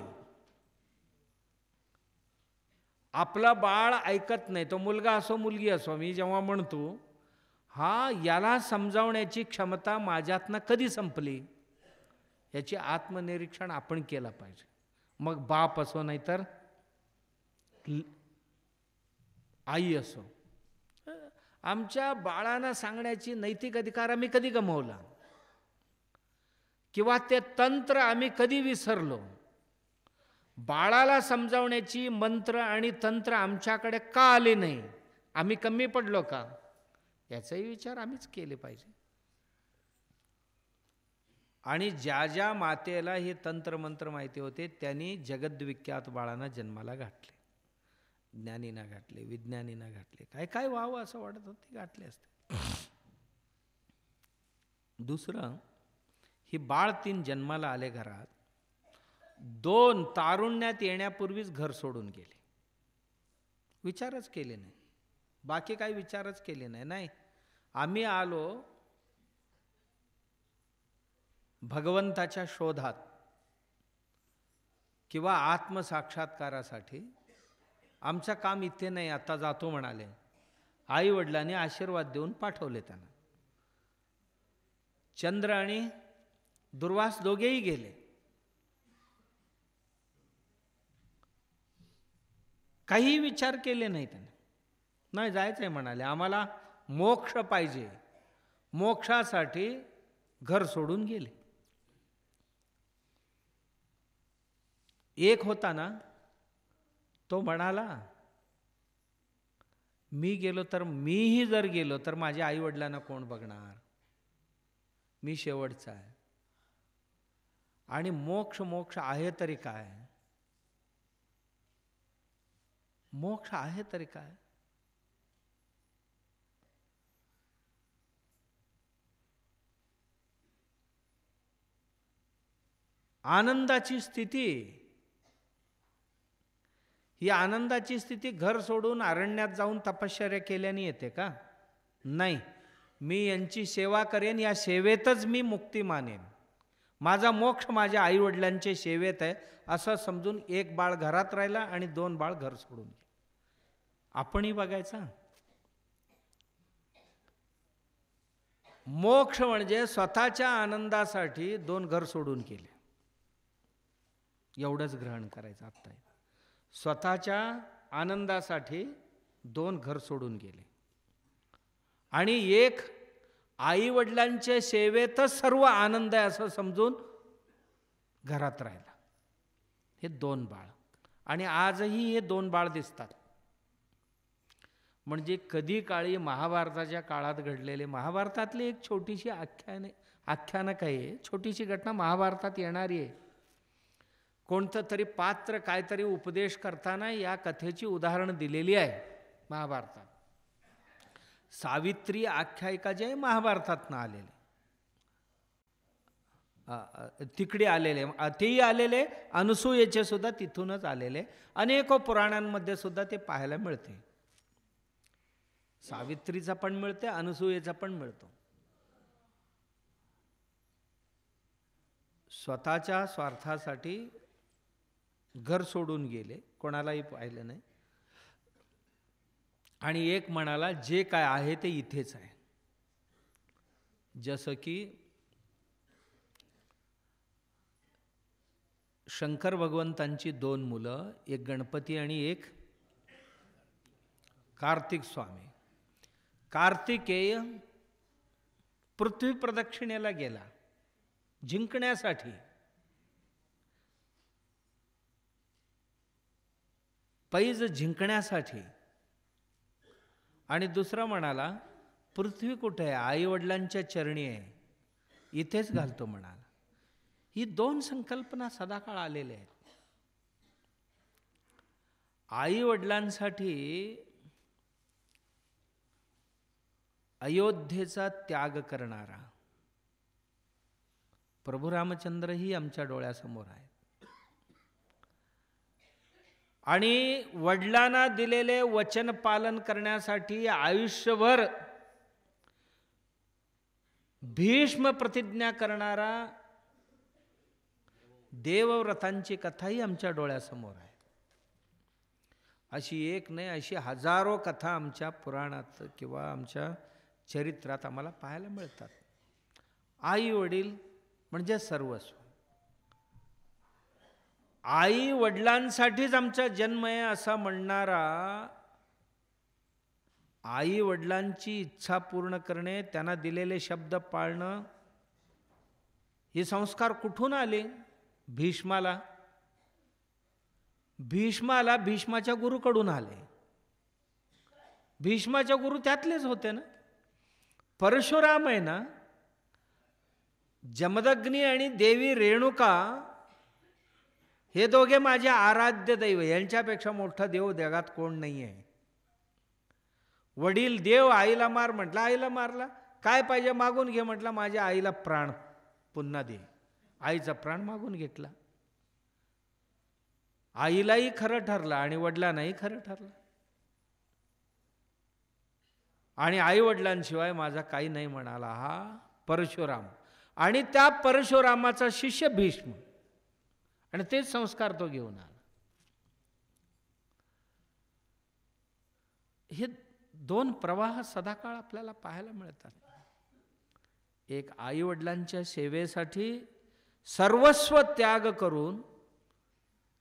आपलं बाळ ऐकत नाही, तो मुलगा असो मुलगी असो, मी जेव्हा म्हणतो हा याला समजावण्याची क्षमता माझ्यातनं कधी संपली, याचे आत्मनिरीक्षण आपण केलं पाहिजे. मग बाप असो नाहीतर आई असो. आमच्या बाळांना सांगण्याची नैतिक अधिकार आम्ही कधी गमावला किंवा ते तंत्र आम्ही कधी विसरलो? बाळाला समजावण्याची मंत्र आणि तंत्र आमच्याकडे का आले नाही? आम्ही कमी पडलो का? याचाही विचार आम्हीच केले पाहिजे. आणि ज्या ज्या मातेला हे तंत्रमंत्र माहिती होते त्यांनी जगद्विख्यात बाळांना जन्माला घातले. ज्ञानींना घातले, विज्ञानींना घातले, काय काय व्हावं असं वाटत होतं ते घातले असते. दुसरं, ही बाळ 3 जन्माला आले घरात, 2 तारुण्यात येण्यापूर्वीच घर सोडून गेले. विचारच केले नाही, बाकी काही विचारच केले नाही. नाही, आम्ही आलो भगवंताच्या शोधात किंवा आत्मसाक्षात्कारासाठी. आमचं काम इथे नाही, आता जातो म्हणाले. आई वडिलांनी आशीर्वाद देऊन पाठवले त्यांना. चंद्र आणि दुर्वास दोघेही गेले. काही विचार केले नाही त्यांनी. नाही जायचंय म्हणाले, आम्हाला मोक्ष पाहिजे. मोक्षासाठी घर सोडून गेले. एक होता ना, तो म्हणाला मी गेलो तर, मीही जर गेलो तर माझ्या आई वडिलांना कोण बघणार? मी शेवटचा आहे. आणि मोक्ष मोक्ष आहे तरी काय? मोक्ष आहे तरी काय? आनंदाची स्थिती, ही आनंदाची स्थिती घर सोडून अरण्यात जाऊन तपश्चर्या केल्याने येते का? नाही. मी यांची सेवा करेन, या सेवेतच मी मुक्ती मानेन. माझा मोक्ष माझ्या आईवडिलांच्या सेवेत आहे असं समजून 1 बाळ घरात राहिला आणि 2 बाळ घर सोडून गेले. आपणही बघायचा. मोक्ष म्हणजे स्वतःच्या आनंदासाठी 2 घर सोडून केले, एवढंच ग्रहण करायचं. आत्ता स्वतःच्या आनंदासाठी 2 घर सोडून गेले आणि 1 आई वडिलांच्या सेवेतच सर्व आनंद आहे असं समजून घरात राहिला. हे 2 बाळ. आणि आजही हे 2 बाळ दिसतात. म्हणजे कधी काळी महाभारताच्या काळात घडलेले, महाभारतातली एक छोटीशी आख्यानक आहे, छोटीशी घटना महाभारतात येणारी आहे. कोणतं तरी पात्र काहीतरी उपदेश करताना या कथेची उदाहरण दिलेली आहे महाभारतात. सावित्री आख्यायिका जे आहे महाभारतातनं आलेले, तिकडे आलेले, तेही आलेले, अनसूयेचे सुद्धा तिथूनच आलेले. अनेक पुराणांमध्ये सुद्धा ते पाहायला मिळते. सावित्रीचा पण मिळते, अनसूयेचा पण मिळतो. स्वतःच्या स्वार्थासाठी घर सोडून गेले, कोणालाही पाहिलं नाही. आणि एक म्हणाला जे काय आहे ते इथेच आहे. जसं की शंकर भगवंतांची 2 मुलं, एक गणपती आणि एक कार्तिक स्वामी. कार्तिकेय पृथ्वी प्रदक्षिणेला गेला जिंकण्यासाठी. पैज जिंकण्यासाठी. आणि दुसरा म्हणाला पृथ्वी कुठे आहे, आई वडिलांच्या चरणी आहे, इथेच घालतो म्हणाला. ही 2 संकल्पना सदाकाळ आलेल्या आहेत. आई वडिलांसाठी अयोध्येचा त्याग करणारा प्रभू रामचंद्रही आमच्या डोळ्यासमोर आहे. आणि वडिलांना दिलेले वचन पालन करण्यासाठी आयुष्यभर भीष्म प्रतिज्ञा करणारा देवव्रतांची कथाही आमच्या डोळ्यासमोर आहे. अशी एक नाही, अशी हजारो कथा आमच्या पुराणात किंवा आमच्या चरित्रात आम्हाला पाहायला मिळतात. आई वडील म्हणजे सर्वस्व. आई वडिलांसाठीच आमचा जन्म आहे असं म्हणणारा, आई वडिलांची इच्छा पूर्ण करणे, त्यांना दिलेले शब्द पाळणं, हे संस्कार कुठून आले? भीष्माला भीष्माच्या गुरुकडून आले. भीष्माच्या गुरु त्यातलेच होते ना. परशुराम आहे ना, जमदग्नी आणि देवी रेणुका हे दोघे माझे आराध्य दैव, यांच्यापेक्षा मोठा देव जगात कोण नाही आहे. वडील देव आईला मार म्हटला, आईला मारला. काय पाहिजे मागून घे म्हटला, माझ्या आईला प्राण पुन्हा दे. आईचा प्राण मागून घेतला. आईलाही खरं ठरलं आणि वडिलांनाही खरं ठरलं. आणि आई वडिलांशिवाय माझा काही नाही म्हणाला हा परशुराम. आणि त्या परशुरामाचा शिष्य भीष्म, आणि तेच संस्कार तो घेऊन आला. हे 2 प्रवाह सदाकाळ आपल्याला पाहायला मिळतात. एक आई वडिलांच्या सेवेसाठी सर्वस्व त्याग करून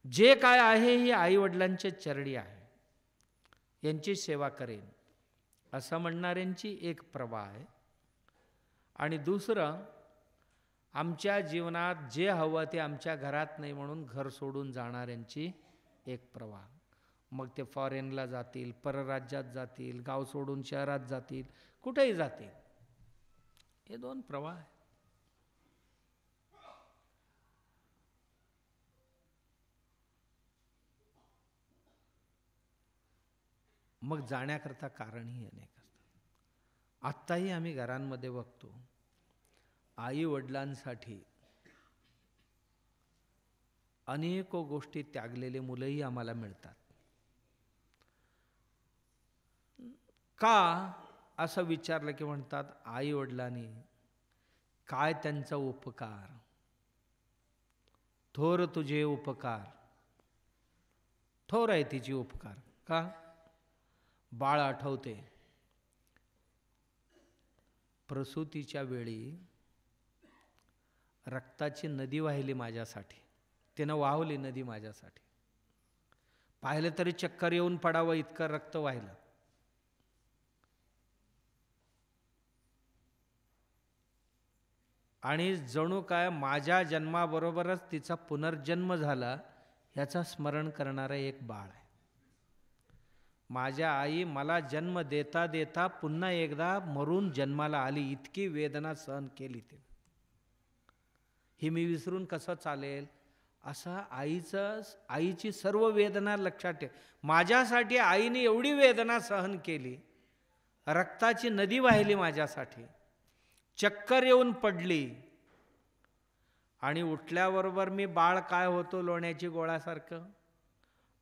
जे काय आहे हे आई वडिलांच्या चरणी आहे, यांची सेवा करेन असं म्हणणाऱ्यांची एक प्रवाह आहे. आणि दुसरं, आमच्या जीवनात जे हवं ते आमच्या घरात नाही म्हणून घर सोडून जाणाऱ्यांची एक प्रवाह. मग ते फॉरेनला जातील, परराज्यात जातील, गाव सोडून शहरात जातील, कुठेही जातील. हे 2 प्रवाह आहे. मग जाण्याकरता कारणही अनेक असतात. आत्ताही आम्ही घरांमध्ये बघतो, आई वडिलांसाठी अनेक गोष्टी त्यागलेले मुलंही आम्हाला मिळतात. का असं विचारलं की म्हणतात, आई वडिलांनी काय त्यांचा उपकार, थोर तुझे उपकार. थोर आहे तिची उपकार. का? बाळ आठवते, प्रसूतीच्या वेळी रक्ताची नदी वाहिली माझ्यासाठी, तिनं वाहवली नदी माझ्यासाठी. पाहिलं तरी चक्कर येऊन पडावं इतकं रक्त वाहिलं. आणि जणू काय माझ्या जन्माबरोबरच तिचा पुनर्जन्म झाला याचा स्मरण करणारं एक बाळ आहे. माझ्या आई मला जन्म देता देता पुन्हा एकदा मरून जन्माला आली, इतकी वेदना सहन केली तिने. ही मी विसरून कसं चालेल? असा आईची सर्व वेदना लक्षात ठेव. माझ्यासाठी आईने एवढी वेदना सहन केली, रक्ताची नदी वाहिली माझ्यासाठी, चक्कर येऊन पडली, आणि उठल्याबरोबर मी बाळ काय होतो लोण्याची गोळ्यासारखं.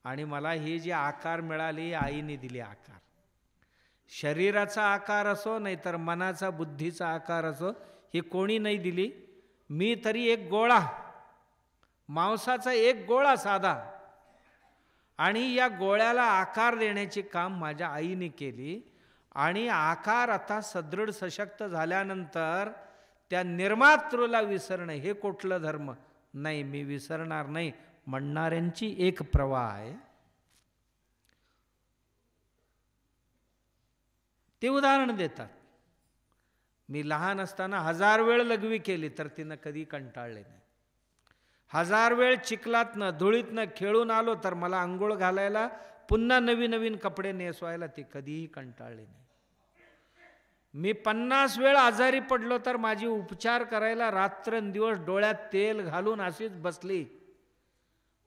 आणि मला ही जी आकार मिळाली आईने दिली आकार. शरीराचा आकार असो नाहीतर मनाचा बुद्धीचा आकार असो, ही कोणी नाही दिली. मी तरी एक गोळा, मांसाचा एक गोळा साधा, आणि या गोळ्याला आकार देण्याचे काम माझ्या आईने केली. आणि आकार आता सदृढ सशक्त झाल्यानंतर त्या निर्मातृला विसरणं हे कुठलं धर्म? नाही, मी विसरणार नाही म्हणणाऱ्यांची एक प्रवाह आहे. ते उदाहरण देतात. मी लहान असताना 1000 वेळ लघवी केली तर तिनं कधी कंटाळले नाही. 1000 वेळ चिखलातनं धुळीतनं खेळून आलो तर मला आंघोळ घालायला पुन्हा नवीन नवीन कपडे नेसवायला ती कधीही कंटाळले नाही. मी 50 वेळ आजारी पडलो तर माझी उपचार करायला रात्रंदिवस डोळ्यात तेल घालून अशीच बसली.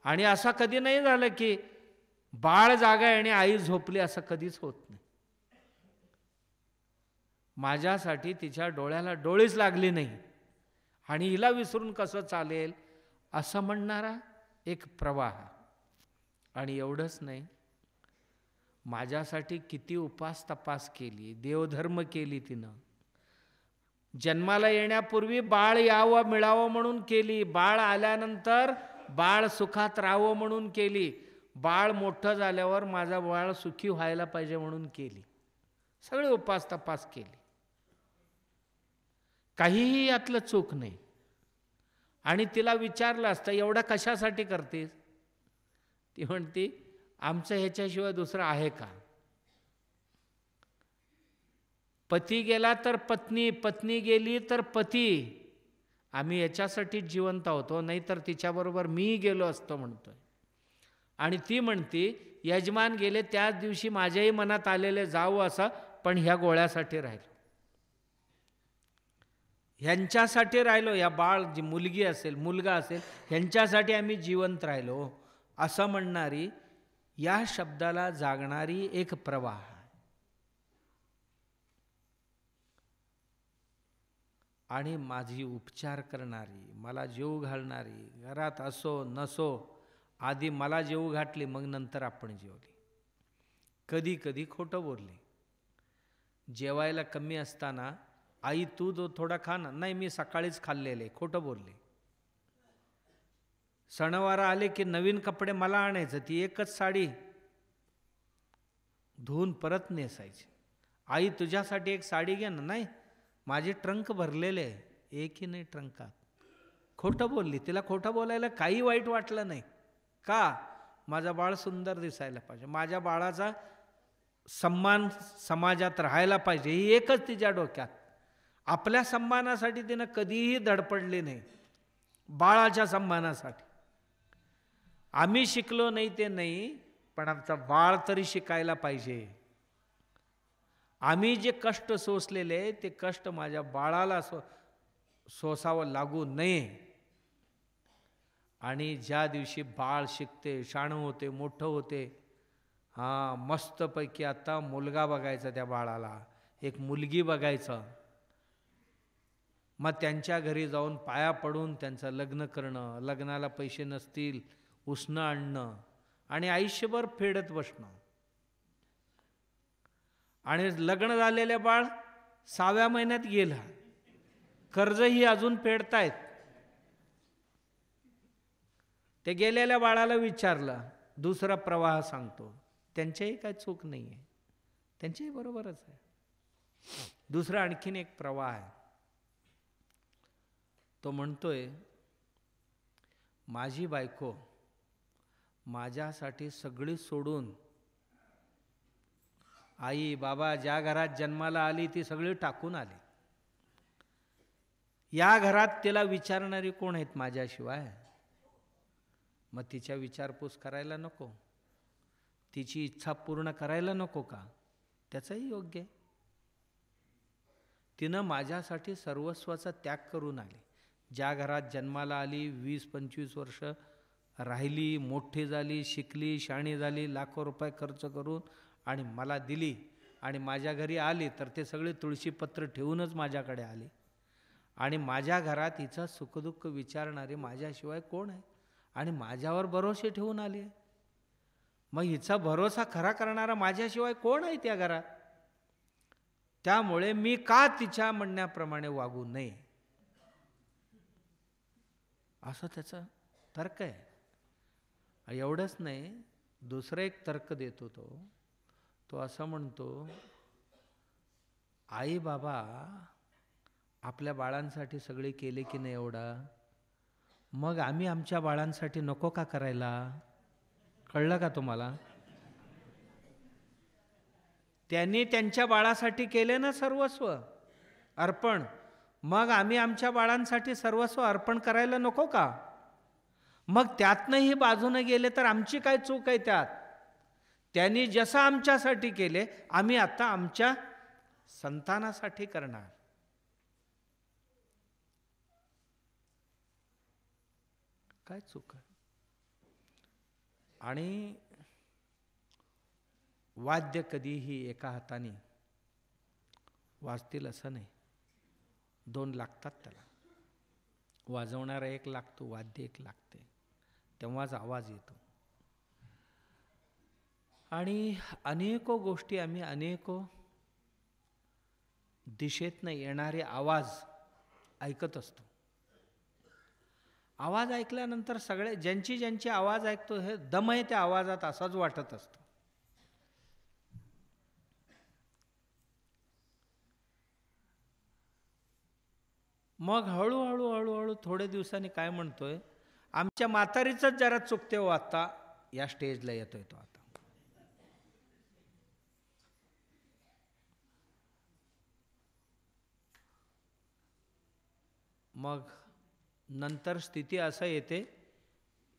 आणि असं कधी नाही झालं की बाळ जागा आहे आणि आई झोपली, असं कधीच होत नाही. माझ्यासाठी तिच्या डोळ्याला डोळीच लागली नाही, आणि हिला विसरून कसं चालेल असं म्हणणारा एक प्रवाह. आणि एवढंच नाही, माझ्यासाठी किती उपास तपास केली, देवधर्म केली तिनं. जन्माला येण्यापूर्वी बाळ यावं मिळावं म्हणून केली, बाळ आल्यानंतर बाळ सुखात राहावं म्हणून केली, बाळ मोठं झाल्यावर माझा बाळ सुखी व्हायला पाहिजे म्हणून केली. सगळे उपास तपास केली, काहीही यातलं चूक नाही. आणि तिला विचारलं असतं एवढा कशासाठी करतेस? ती म्हणती आमचं ह्याच्याशिवाय दुसरं आहे का? पती गेला तर पत्नी, पत्नी गेली तर पती, आम्ही याच्यासाठी जिवंत होतो, नाही तर तिच्याबरोबर मी गेलो असतो म्हणतोय. आणि ती म्हणती यजमान गेले त्याच दिवशी माझ्याही मनात आलेले जावं असं, पण ह्या गोळ्यासाठी राहिलो, ह्यांच्यासाठी राहिलो, या बाळ जी मुलगी असेल मुलगा असेल ह्यांच्यासाठी आम्ही जिवंत राहिलो, असं म्हणणारी, या शब्दाला जागणारी एक प्रवाह. आणि माझी उपचार करणारी, मला जीव घालणारी, घरात असो नसो, आधी मला जीव घातली मग नंतर आपण जेवली. कधी कधी खोटं बोलले. जेवायला कमी असताना आई तू थोडा खा ना, नाही मी सकाळीच खाल्लेले, खोटं बोलले. सणवार आले की नवीन कपडे मला आणायचं, ती एकच साडी धुवून परत नेसायची. आई तुझ्यासाठी एक साडी घे ना, नाही माझे ट्रंक भरलेले आहे, एकही नाही ट्रंकात. खोटं बोलली. तिला खोटं बोलायला काही वाईट वाटलं नाही. का? माझा बाळ सुंदर दिसायला पाहिजे, माझ्या बाळाचा सन्मान समाजात राहायला पाहिजे, ही एकच तिच्या डोक्यात. आपल्या सन्मानासाठी तिनं कधीही धडपडली नाही, बाळाच्या सन्मानासाठी. आम्ही शिकलो नाही ते नाही, पण आमचा बाळ तरी शिकायला पाहिजे. आम्ही जे कष्ट सोसलेले ते कष्ट माझ्या बाळाला सोसावं लागू नये. आणि ज्या दिवशी बाळ शिकते, शाणं होते, मोठं होते, हां मस्तपैकी आता मुलगा बघायचा त्या बाळाला, एक मुलगी बघायचं, मग त्यांच्या घरी जाऊन पाया पडून त्यांचं लग्न करणं, लग्नाला पैसे नसतील उसणं आणणं, आणि आयुष्यभर फेडत बसणं. आणि लग्न झालेले बाळ 6व्या महिन्यात गेला, कर्जही अजून फेडतायत. ते गेलेल्या बाळाला विचारलं, दुसरा प्रवाह सांगतो, त्यांच्याही काय चूक नाही आहे, त्यांच्याही बरोबरच आहे. दुसरा आणखीन एक प्रवाह आहे. तो म्हणतोय माझी बायको माझ्यासाठी सगळी सोडून, आई बाबा ज्या घरात जन्माला आली ती सगळी टाकून आली. या घरात तिला विचारणारी कोण आहेत माझ्याशिवाय? मग तिच्या विचारपूस करायला नको? तिची इच्छा पूर्ण करायला नको का? त्याचंही योग्य आहे. तिनं माझ्यासाठी सर्वस्वाचा त्याग करून आली. ज्या घरात जन्माला आली, 20-25 वर्ष राहिली, मोठी झाली, शिकली, शाणी झाली, लाखो रुपये खर्च करून आणि मला दिली, आणि माझ्या घरी आली तर ते सगळे तुळशीपत्र ठेवूनच माझ्याकडे आले. आणि माझ्या घरात हिचं सुखदुःख विचारणारे माझ्याशिवाय कोण आहे? आणि माझ्यावर भरोसे ठेवून आली आहे. मग हिचा भरोसा खरा करणारा माझ्याशिवाय कोण आहे त्या घरात? त्यामुळे मी का तिच्या म्हणण्याप्रमाणे वागू नये, असं त्याचा तर्क आहे. एवढंच नाही, दुसरं एक तर्क देतो तो असं म्हणतो, आई बाबा आपल्या बाळांसाठी सगळे केले की नाही एवढा, मग आम्ही आमच्या बाळांसाठी नको का करायला? कळलं का तुम्हाला? त्यांनी त्यांच्या बाळासाठी केले ना सर्वस्व अर्पण, मग आम्ही आमच्या बाळांसाठी सर्वस्व अर्पण करायला नको का? मग त्यातनंही बाजूने गेले तर आमची काय चूक आहे त्यात? त्यांनी जसं आमच्यासाठी केले, आम्ही आता आमच्या संतानासाठी करणार. काय चूक आहे? आणि वाद्य कधीही एका हाताने वाजतील असं नाही, 2 लागतात त्याला. वाजवणारा एक लागतो, वाद्य एक लागते, तेव्हाच आवाज येतो. आणि अनेको गोष्टी आम्ही अनेको दिशेतनं येणारे आवाज ऐकत असतो. आवाज ऐकल्यानंतर सगळे ज्यांची आवाज ऐकतो हे दम आहे त्या आवाजात असाच वाटत असतो. मग हळूहळू थोड्या दिवसांनी काय म्हणतोय, आमच्या म्हातारीचंच जरा चुकते हो आता, या स्टेजला येतोय तो आता. मग नंतर स्थिती असं येते,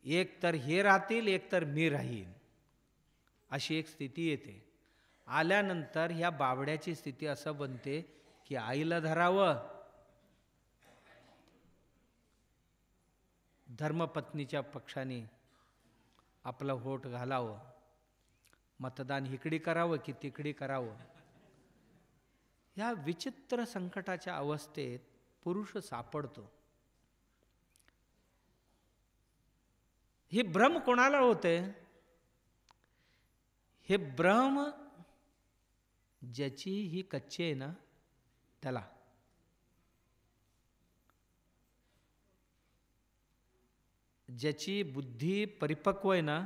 एक तर हे राहतील, एक तर मी राहीन, अशी एक स्थिती येते. आल्यानंतर ह्या बाबड्याची स्थिती असं बनते की आईला धरावं, धर्मपत्नीच्या पक्षाने आपलं व्होट घालावं, मतदान इकडे करावं की तिकडे करावं. ह्या विचित्र संकटाच्या अवस्थेत पुरुष सापडतो. हे भ्रम कोणाला होते? हे भ्रम ज्याची ही कच्ची आहे ना त्याला. ज्याची बुद्धी परिपक्व आहे ना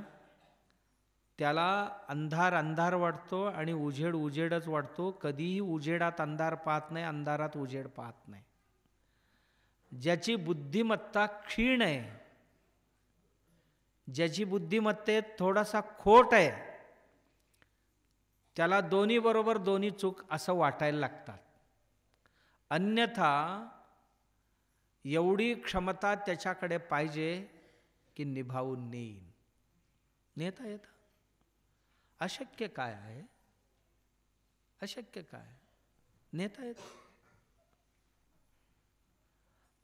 त्याला अंधार अंधार वाटतो आणि उजेड उजेडच वाटतो. कधीही उजेडात अंधार पाहत नाही, अंधारात उजेड पाहत नाही. ज्याची बुद्धिमत्ता क्षीण आहे, ज्याची बुद्धिमत्तेत थोडासा खोट आहे, त्याला दोन्ही बरोबर दोन्ही चूक असं वाटायला लागतात. अन्यथा एवढी क्षमता त्याच्याकडे पाहिजे की निभावून नेईन. नेता येतं. अशक्य काय आहे? अशक्य काय? नेता येतं.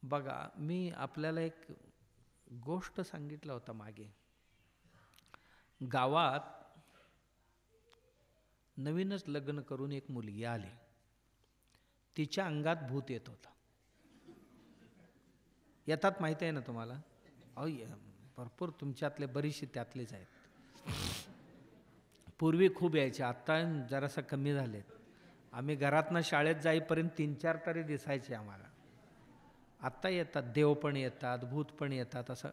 बघा, मी आपल्याला एक गोष्ट सांगितलं होतं मागे. गावात नवीनच लग्न करून एक मुलगी आली. तिच्या अंगात भूत येत होतं. येतात माहिती आहे ना तुम्हाला? भरपूर तुमच्यातले बरीचशी त्यातलेच आहेत. पूर्वी खूप यायचे, आत्ता जरासं कमी झालेत. आम्ही घरातनं शाळेत जाईपर्यंत 3-4 तरी दिसायचे आम्हाला. आत्ता येतात, देव पण येतात, भूत पण येतात असं.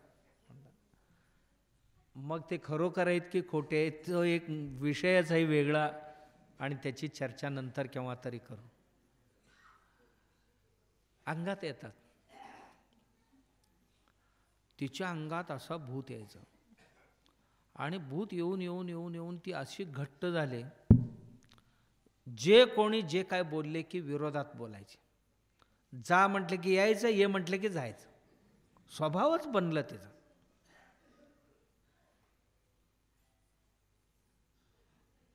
मग ते खरोखर आहेत की खोटे आहेत तो एक विषयच आहे वेगळा, आणि त्याची चर्चा नंतर केव्हा तरी करू. अंगात येतात. तिच्या अंगात असं भूत यायचं, आणि भूत येऊन येऊन येऊन येऊन ती अशी घट्ट झाले, जे कोणी जे काय बोलले की विरोधात बोलायचे. जा म्हटलं की यायचं, ये म्हटलं की जायचं. स्वभावच बनलं त्याचं.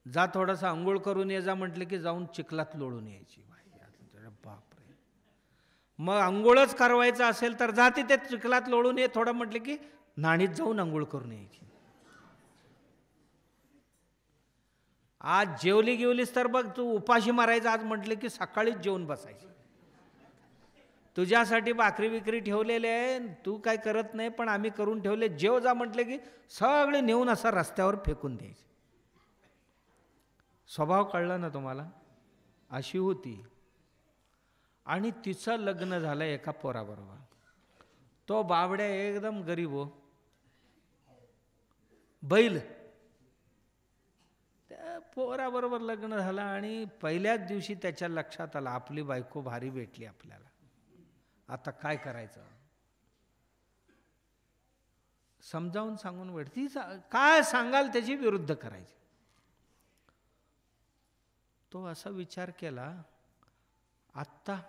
जा थोडासा आंघोळ करून ये जा म्हटलं की जाऊन चिखलात लोळून यायची. बापरे. मग आंघोळच करवायचं असेल तर जा तिथे चिखलात लोळून ये थोडं म्हटलं की नाणीत जाऊन आंघोळ करून यायची. आज जेवलीस तर बघ तू उपाशी मारायचं आज म्हटलं की सकाळीच जेवून बसायची. तुझ्यासाठी भाकरी विक्री ठेवलेले आहे, तू काय करत नाही पण आम्ही करून ठेवले, जेव जा म्हटलं की सगळे नेऊन असा रस्त्यावर फेकून द्यायचे. स्वभाव कळला ना तुम्हाला? अशी होती. आणि तिचं लग्न झालं एका पोराबरोबर. तो बावड्या एकदम गरीब हो, बैल. त्या पोराबरोबर लग्न झालं आणि पहिल्याच दिवशी त्याच्या लक्षात आलं आपली बायको भारी भेटली आपल्याला, आता काय करायचं. समजावून सांगून भेटती, काय सांगाल त्याची विरुद्ध करायची. तो असा विचार केला, आत्ता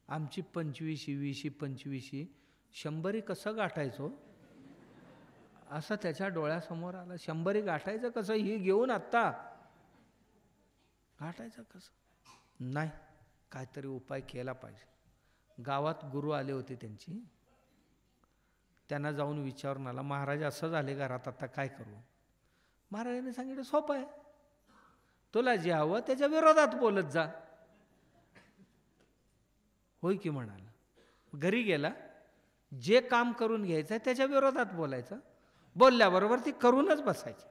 आमची 25, 20, 25, 100 कसं गाठायचो, असं त्याच्या डोळ्यासमोर आलं. 100 गाठायचं कसं, ही घेऊन आत्ता गाठायचं कसं. नाही, काहीतरी उपाय केला पाहिजे. गावात गुरु आले होते त्यांची, त्यांना जाऊन विचारून आला, महाराज असं झाले घरात, आता काय करू. महाराजांनी सांगितलं सोपं आहे, तुला जे हवं त्याच्या विरोधात बोलत जा. होय की म्हणाला. घरी गेला, जे काम करून घ्यायचं त्याच्या विरोधात बोलायचं, बोलल्याबरोबर ती करूनच बसायची.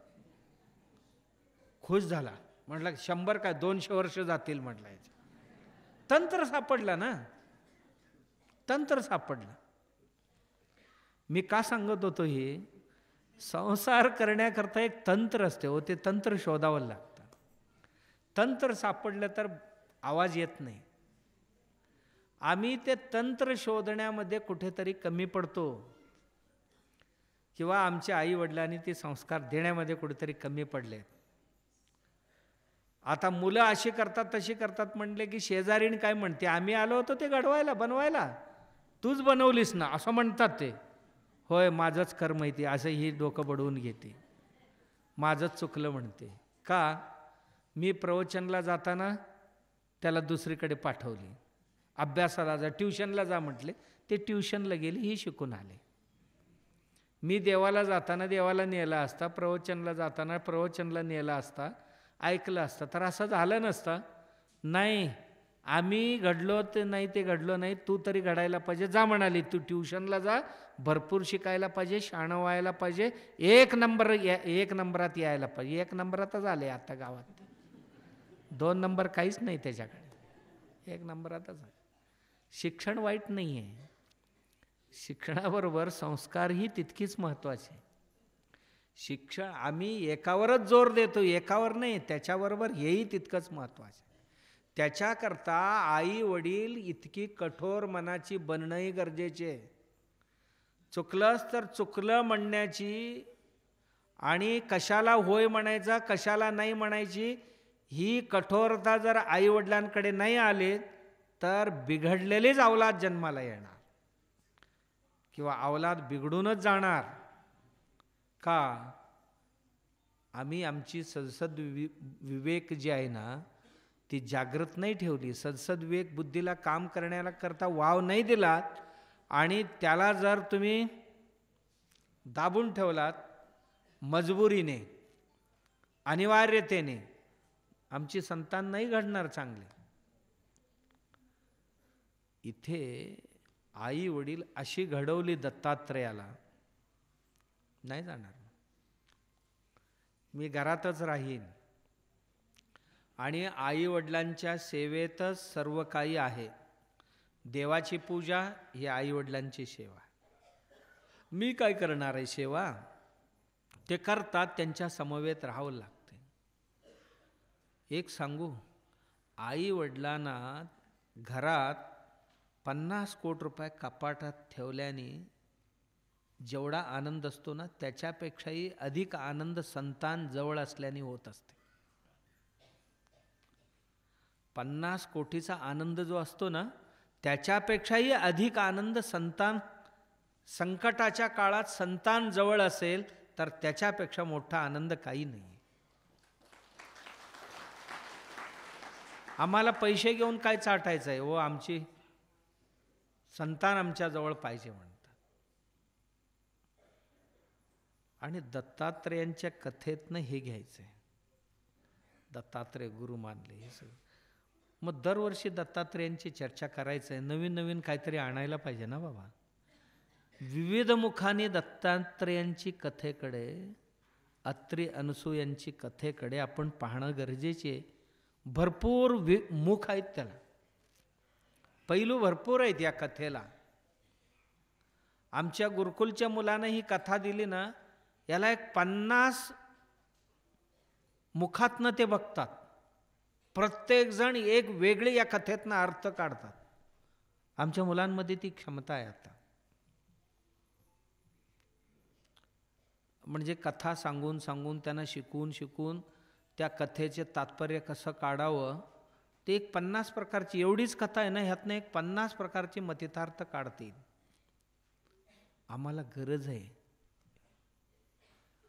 खुश झाला, म्हटलं 100 काय 200 वर्ष जातील म्हटलं. याचं तंत्र सापडलं ना, तंत्र सापडलं. मी का सांगत होतो, हे संसार करण्याकरता एक तंत्र असते हो, ते तंत्र शोधावं लागतं. तंत्र सापडलं तर आवाज येत नाही. आम्ही ते तंत्र शोधण्यामध्ये कुठेतरी कमी पडतो, किंवा आमच्या आई वडिलांनी ते संस्कार देण्यामध्ये कुठेतरी कमी पडले. आता मुलं अशी करतात तशी करतात म्हणले की शेजारीण काय म्हणते, आम्ही आलो होतो ते घडवायला बनवायला, तूच बनवलीस ना असं म्हणतात ते. होय, माझंच कर्म माहिती, असं ही डोकं बडवून घेते, माझंच चुकलं म्हणते. का, मी प्रवचनला जाताना त्याला दुसरीकडे पाठवली, अभ्यासाला जा, ट्युशनला जा म्हटले, ते ट्युशनला गेले, ही शिकून आले. मी देवाला जाताना देवाला नेला असता, प्रवचनला जाताना प्रवचनला नेला असता, ऐकलं असतं तर असं झालं नसतं. नाही, आम्ही घडलो ते नाही, ते घडलो नाही, तू तरी घडायला पाहिजे, जा म्हणाली. तू ट्युशनला जा, भरपूर शिकायला पाहिजे, शहाणं व्हायला पाहिजे, 1 नंबरात यायला पाहिजे. 1 नंबरातच आले आता गावात, 2 नंबर काहीच नाही त्याच्याकडे, 1 नंबरातच आहे. शिक्षण वाईट नाही आहे, शिक्षणाबरोबर संस्कारही तितकीच महत्त्वाचे. शिक्षण आम्ही एकावरच जोर देतो, एकावर नाही, त्याच्याबरोबर हेही तितकंच महत्त्वाचं. त्याच्याकरता आई वडील इतकी कठोर मनाची बनणंही गरजेचे. चुकलंच तर चुकलं म्हणण्याची आणि कशाला होय म्हणायचा कशाला नाही म्हणायची ही कठोरता जर आई वडिलांकडे नाही आले तर बिघडलेलेच अवलाद जन्माला येणार किंवा अवलाद बिघडूनच जाणार. का, आम्ही आमची सदसद विवेक जी आहे ना ती जागृत नाही ठेवली, सदसद विवेक बुद्धीला काम करण्याला करता वाव नाही दिलात आणि त्याला जर तुम्ही दाबून ठेवलात मजबुरीने अनिवार्यतेने, आमची संतान नाही घडणार चांगले. इथे आई वडील अशी घडवली दत्तात्रेयाला, नाही जाणार, मी घरातच राहीन आणि आई वडिलांच्या सेवेतच सर्व काही आहे. देवाची पूजा ही आई वडिलांची सेवा. मी काय करणार आहे सेवा, ते करतात, त्यांच्या समवेत राहावं लागते. एक सांगू, आई वडिलांना घरात 50 कोटी रुपये कपाटात ठेवल्याने जेवढा आनंद असतो ना त्याच्यापेक्षाही अधिक आनंद संतान जवळ असल्याने होत असते. 50 कोटीचा आनंद जो असतो ना त्याच्यापेक्षाही अधिक आनंद संकटाच्या काळात संतान जवळ असेल तर त्याच्यापेक्षा मोठा आनंद काही नाही. आम्हाला पैसे घेऊन काय चाटायचं आहे हो, आमची संतान आमच्या जवळ पाहिजे म्हणतात. आणि दत्तात्रेयांच्या कथेतनं हे घ्यायचंय. दत्तात्रेय गुरु मानले हे सगळं. मग दरवर्षी दत्तात्रेयांची चर्चा करायचं आहे. नवीन नवीन काहीतरी आणायला पाहिजे ना बाबा. विविध मुखाने दत्तात्रेयांची कथेकडे, अत्री अनसूयांची कथेकडे आपण पाहणं गरजेचे आहे. भरपूर मुख आहेत त्याला, पैलू भरपूर आहेत या कथेला. आमच्या गुरुकुलच्या मुलानं ही कथा दिली ना, याला एक 50 मुखातनं ते बघतात. प्रत्येकजण एक वेगळी या कथेतनं अर्थ काढतात. आमच्या मुलांमध्ये ती क्षमता आहे आता. म्हणजे कथा सांगून सांगून त्यांना शिकून त्या कथेचे तात्पर्य कसं काढावं ते एक 50 प्रकारची एवढीच कथा आहे ना, ह्यातनं एक 50 प्रकारचे मतितार्थ काढतील. आम्हाला गरज आहे.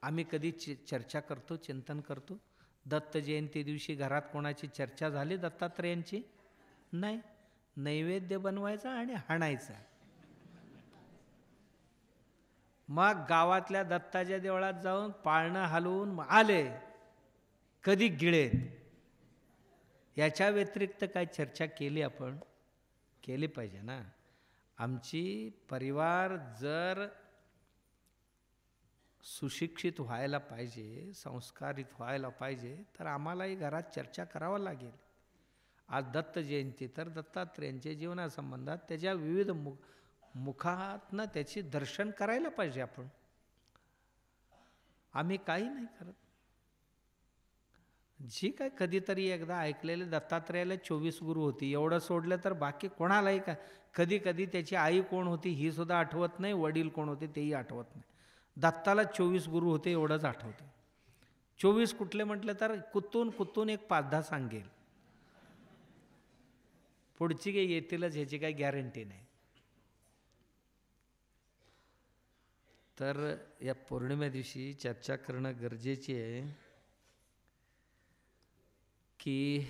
आम्ही कधी चर्चा करतो, चिंतन करतो? दत्त जयंती दिवशी घरात कोणाची चर्चा झाली दत्तात्रेयांची? नाही. नैवेद्य बनवायचा आणि हाणायचा. मग गावातल्या दत्ताच्या देवळात जाऊन पाळणं हलवून आले, कधी गिळेत. याच्या व्यतिरिक्त काय चर्चा केली आपण? केली पाहिजे ना. आमची परिवार जर सुशिक्षित व्हायला पाहिजे, संस्कारित व्हायला पाहिजे, तर आम्हालाही घरात चर्चा करावं लागेल. आज दत्त जयंती तर दत्तात्रेयांच्या जीवनासंबंधात त्याच्या विविध मुखातनं त्याची दर्शन करायला पाहिजे आपण. आम्ही काही नाही करत. जी काय कधीतरी एकदा ऐकलेले दत्तात्रेयाला 24 गुरु होती, एवढं सोडलं तर बाकी कोणालाही का कधी कधी त्याची आई कोण होती ही सुद्धा आठवत नाही, वडील कोण होते तेही आठवत नाही. दत्ताला 24 गुरु होते एवढंच आठवतं. 24 कुठले म्हटलं तर कुतून एक 5-10 सांगेल. पुढची काही येतीलच ह्याची काही गॅरंटी नाही. तर या पौर्णिमे दिवशी चर्चा करणं गरजेची आहे की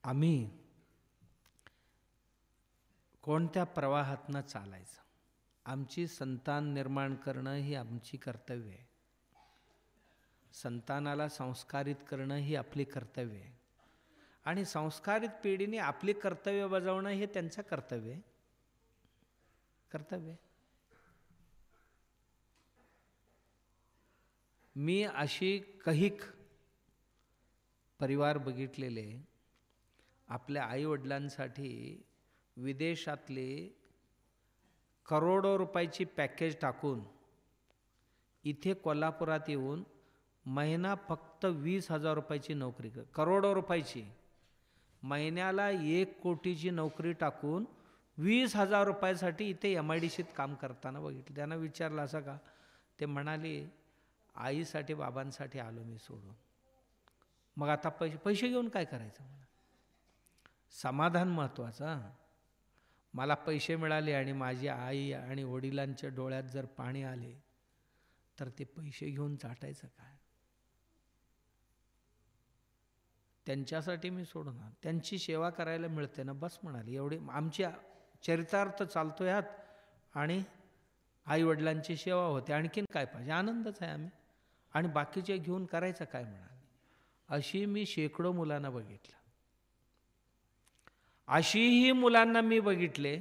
आम्ही कोणत्या प्रवाहातनं चालायचं. आमची संतान निर्माण करणं ही आमची कर्तव्य आहे. संतानाला संस्कारित करणं ही आपली कर्तव्य आहे. आणि संस्कारित पिढीने आपली कर्तव्य बजावणं हे त्यांचं कर्तव्य आहे. मी अशी कैक परिवार बघितलेले, आपल्या आईवडिलांसाठी विदेशातले करोडो रुपयाची पॅकेज टाकून इथे कोल्हापुरात येऊन महिना फक्त 20,000 रुपयाची नोकरी करोडो रुपयाची, महिन्याला 1 कोटीची नोकरी टाकून 20,000 रुपयासाठी इथे MIDCत काम करताना बघितलं. त्यांना विचारलं असं का? ते म्हणाले आईसाठी बाबांसाठी आलो मी सोडून. मग आता पैसे घेऊन काय करायचं? मला समाधान महत्त्वाचं. मला पैसे मिळाले आणि माझी आई आणि वडिलांच्या डोळ्यात जर पाणी आले तर ते पैसे घेऊन चाटायचं काय? त्यांच्यासाठी मी सोडून त्यांची सेवा करायला मिळते ना बस म्हणाली. एवढी आमची चरितार्थ चालतो यात आणि आईवडिलांची सेवा होते. आणखीन काय पाहिजे? आनंदच आहे आम्ही. आणि बाकीचे घेऊन करायचं काय म्हणाले. अशी मी शेकडो मुलांना बघितलं. अशीही मुलांना मी बघितले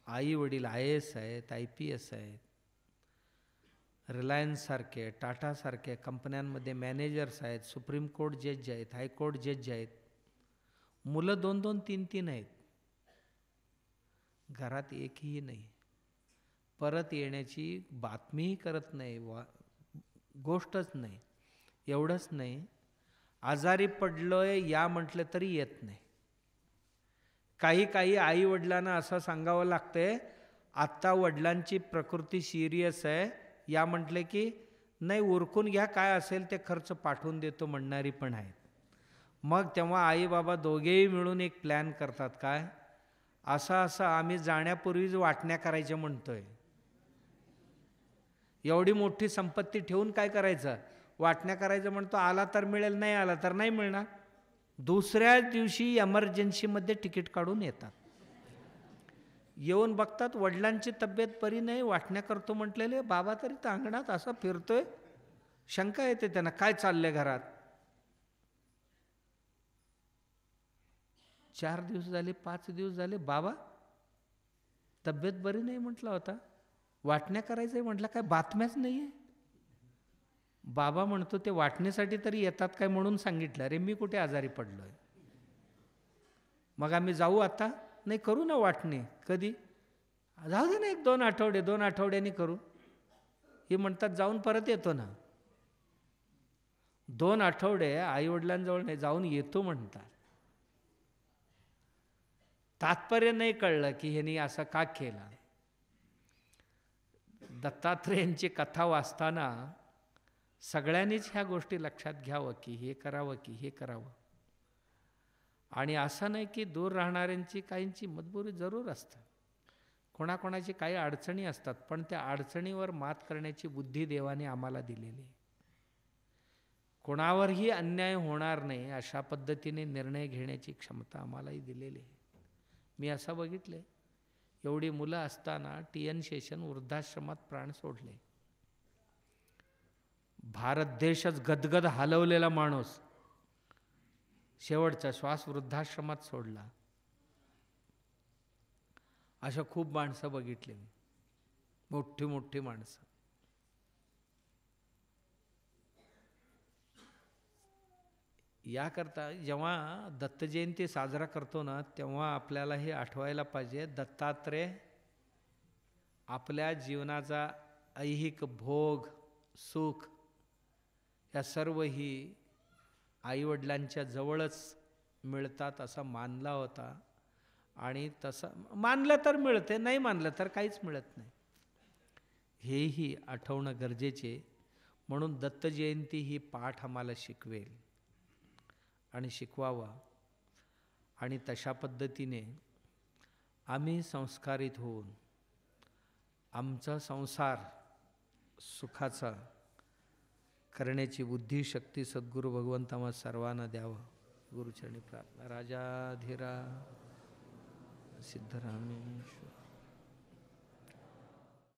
आई वडील IAS आहेत, IPS आहेत, रिलायन्स सारखे, टाटा सारखे कंपन्यांमध्ये मॅनेजर्स आहेत, सुप्रीम कोर्ट जज आहेत, हायकोर्ट जज आहेत. मुलं 2-2, 3-3 आहेत. घरात एकही नाही. परत येण्याची बातमीही करत नाही, गोष्टच नाही. एवढंच नाही, आजारी पडलोय या म्हटलं तरी येत नाही. काही आई वडिलांना असं सांगावं लागतंय आत्ता वडिलांची प्रकृती सिरियस आहे या म्हटले की नाही उरकून घ्या, काय असेल ते खर्च पाठवून देतो म्हणणारी पण आहेत. मग तेव्हा आई बाबा दोघेही मिळून एक प्लॅन करतात, काय असं आम्ही जाण्यापूर्वीच वाटण्या करायच्या म्हणतोय. एवढी मोठी संपत्ती ठेवून काय करायचं, वाटण्या करायचं म्हणतो. आला तर मिळेल, नाही आला तर नाही मिळणार. दुसऱ्या दिवशी एमर्जन्सीमध्ये तिकीट काढून येतात. येऊन बघतात वडिलांची तब्येत बरी नाही, वाटण्या करतो म्हटलेले, बाबा तरी तर अंगणात असं फिरतोय. शंका येते त्यांना, काय चाललंय घरात. 4 दिवस झाले, 5 दिवस झाले, बाबा तब्येत बरी नाही म्हटला होता, वाटण्या करायचंय म्हटलं, काय बातम्याच नाहीये. बाबा म्हणतो, ते वाटण्यासाठी तरी येतात काय म्हणून सांगितलं. अरे मी कुठे आजारी पडलोय. मग आम्ही जाऊ आता, नाही करू ना वाटणे. कधी, जाऊ दे ना, 1-2 आठवडे, 2 आठवड्यांनी करू. हे म्हणतात जाऊन परत येतो ना. 2 आठवडे आईवडिलांजवळ नाही, जाऊन येतो म्हणतात. तात्पर्य नाही कळलं की ह्यांनी असं का केलं. दत्तात्रेयांची कथा वाचताना सगळ्यांनीच ह्या गोष्टी लक्षात घ्यावं की हे करावं, की हे करावं. आणि असं नाही की दूर राहणाऱ्यांची काहींची मजबुरी जरूर असतं, कोणाकोणाची काही अडचणी असतात, पण त्या अडचणीवर मात करण्याची बुद्धी देवाने आम्हाला दिलेली आहे. कोणावरही अन्याय होणार नाही अशा पद्धतीने निर्णय घेण्याची क्षमता आम्हालाही दिलेली आहे. मी असं बघितले, एवढी मुलं असताना TN शेषन वृद्धाश्रमात प्राण सोडले. भारत देशच गदगद हलवलेला माणूस शेवटचा श्वास वृद्धाश्रमात सोडला. अशा खूप माणसं बघितली मी, मोठी मोठी माणसं. याकरता जेव्हा दत्त जयंती साजरा करतो ना, तेव्हा आपल्याला हे आठवायला पाहिजे, दत्तात्रेय आपल्या जीवनाचा ऐहिक भोग सुख या सर्व ही आईवडिलांच्या जवळच मिळतात असं मानला होता. आणि तसं मानलं तर मिळते, नाही मानलं तर काहीच मिळत नाही, हेही आठवणं गरजेचे. म्हणून दत्त जयंती ही पाठ आम्हाला शिकवेल आणि शिकवावा. आणि तशा पद्धतीने आम्ही संस्कारित होऊन आमचा संसार सुखाचा करण्याची बुद्धिशक्ती सद्गुरू भगवंत आम्हा सर्वांना द्यावं. गुरुचरणी प्रार्थना. राजाधिराज सिद्धरामेश्वर.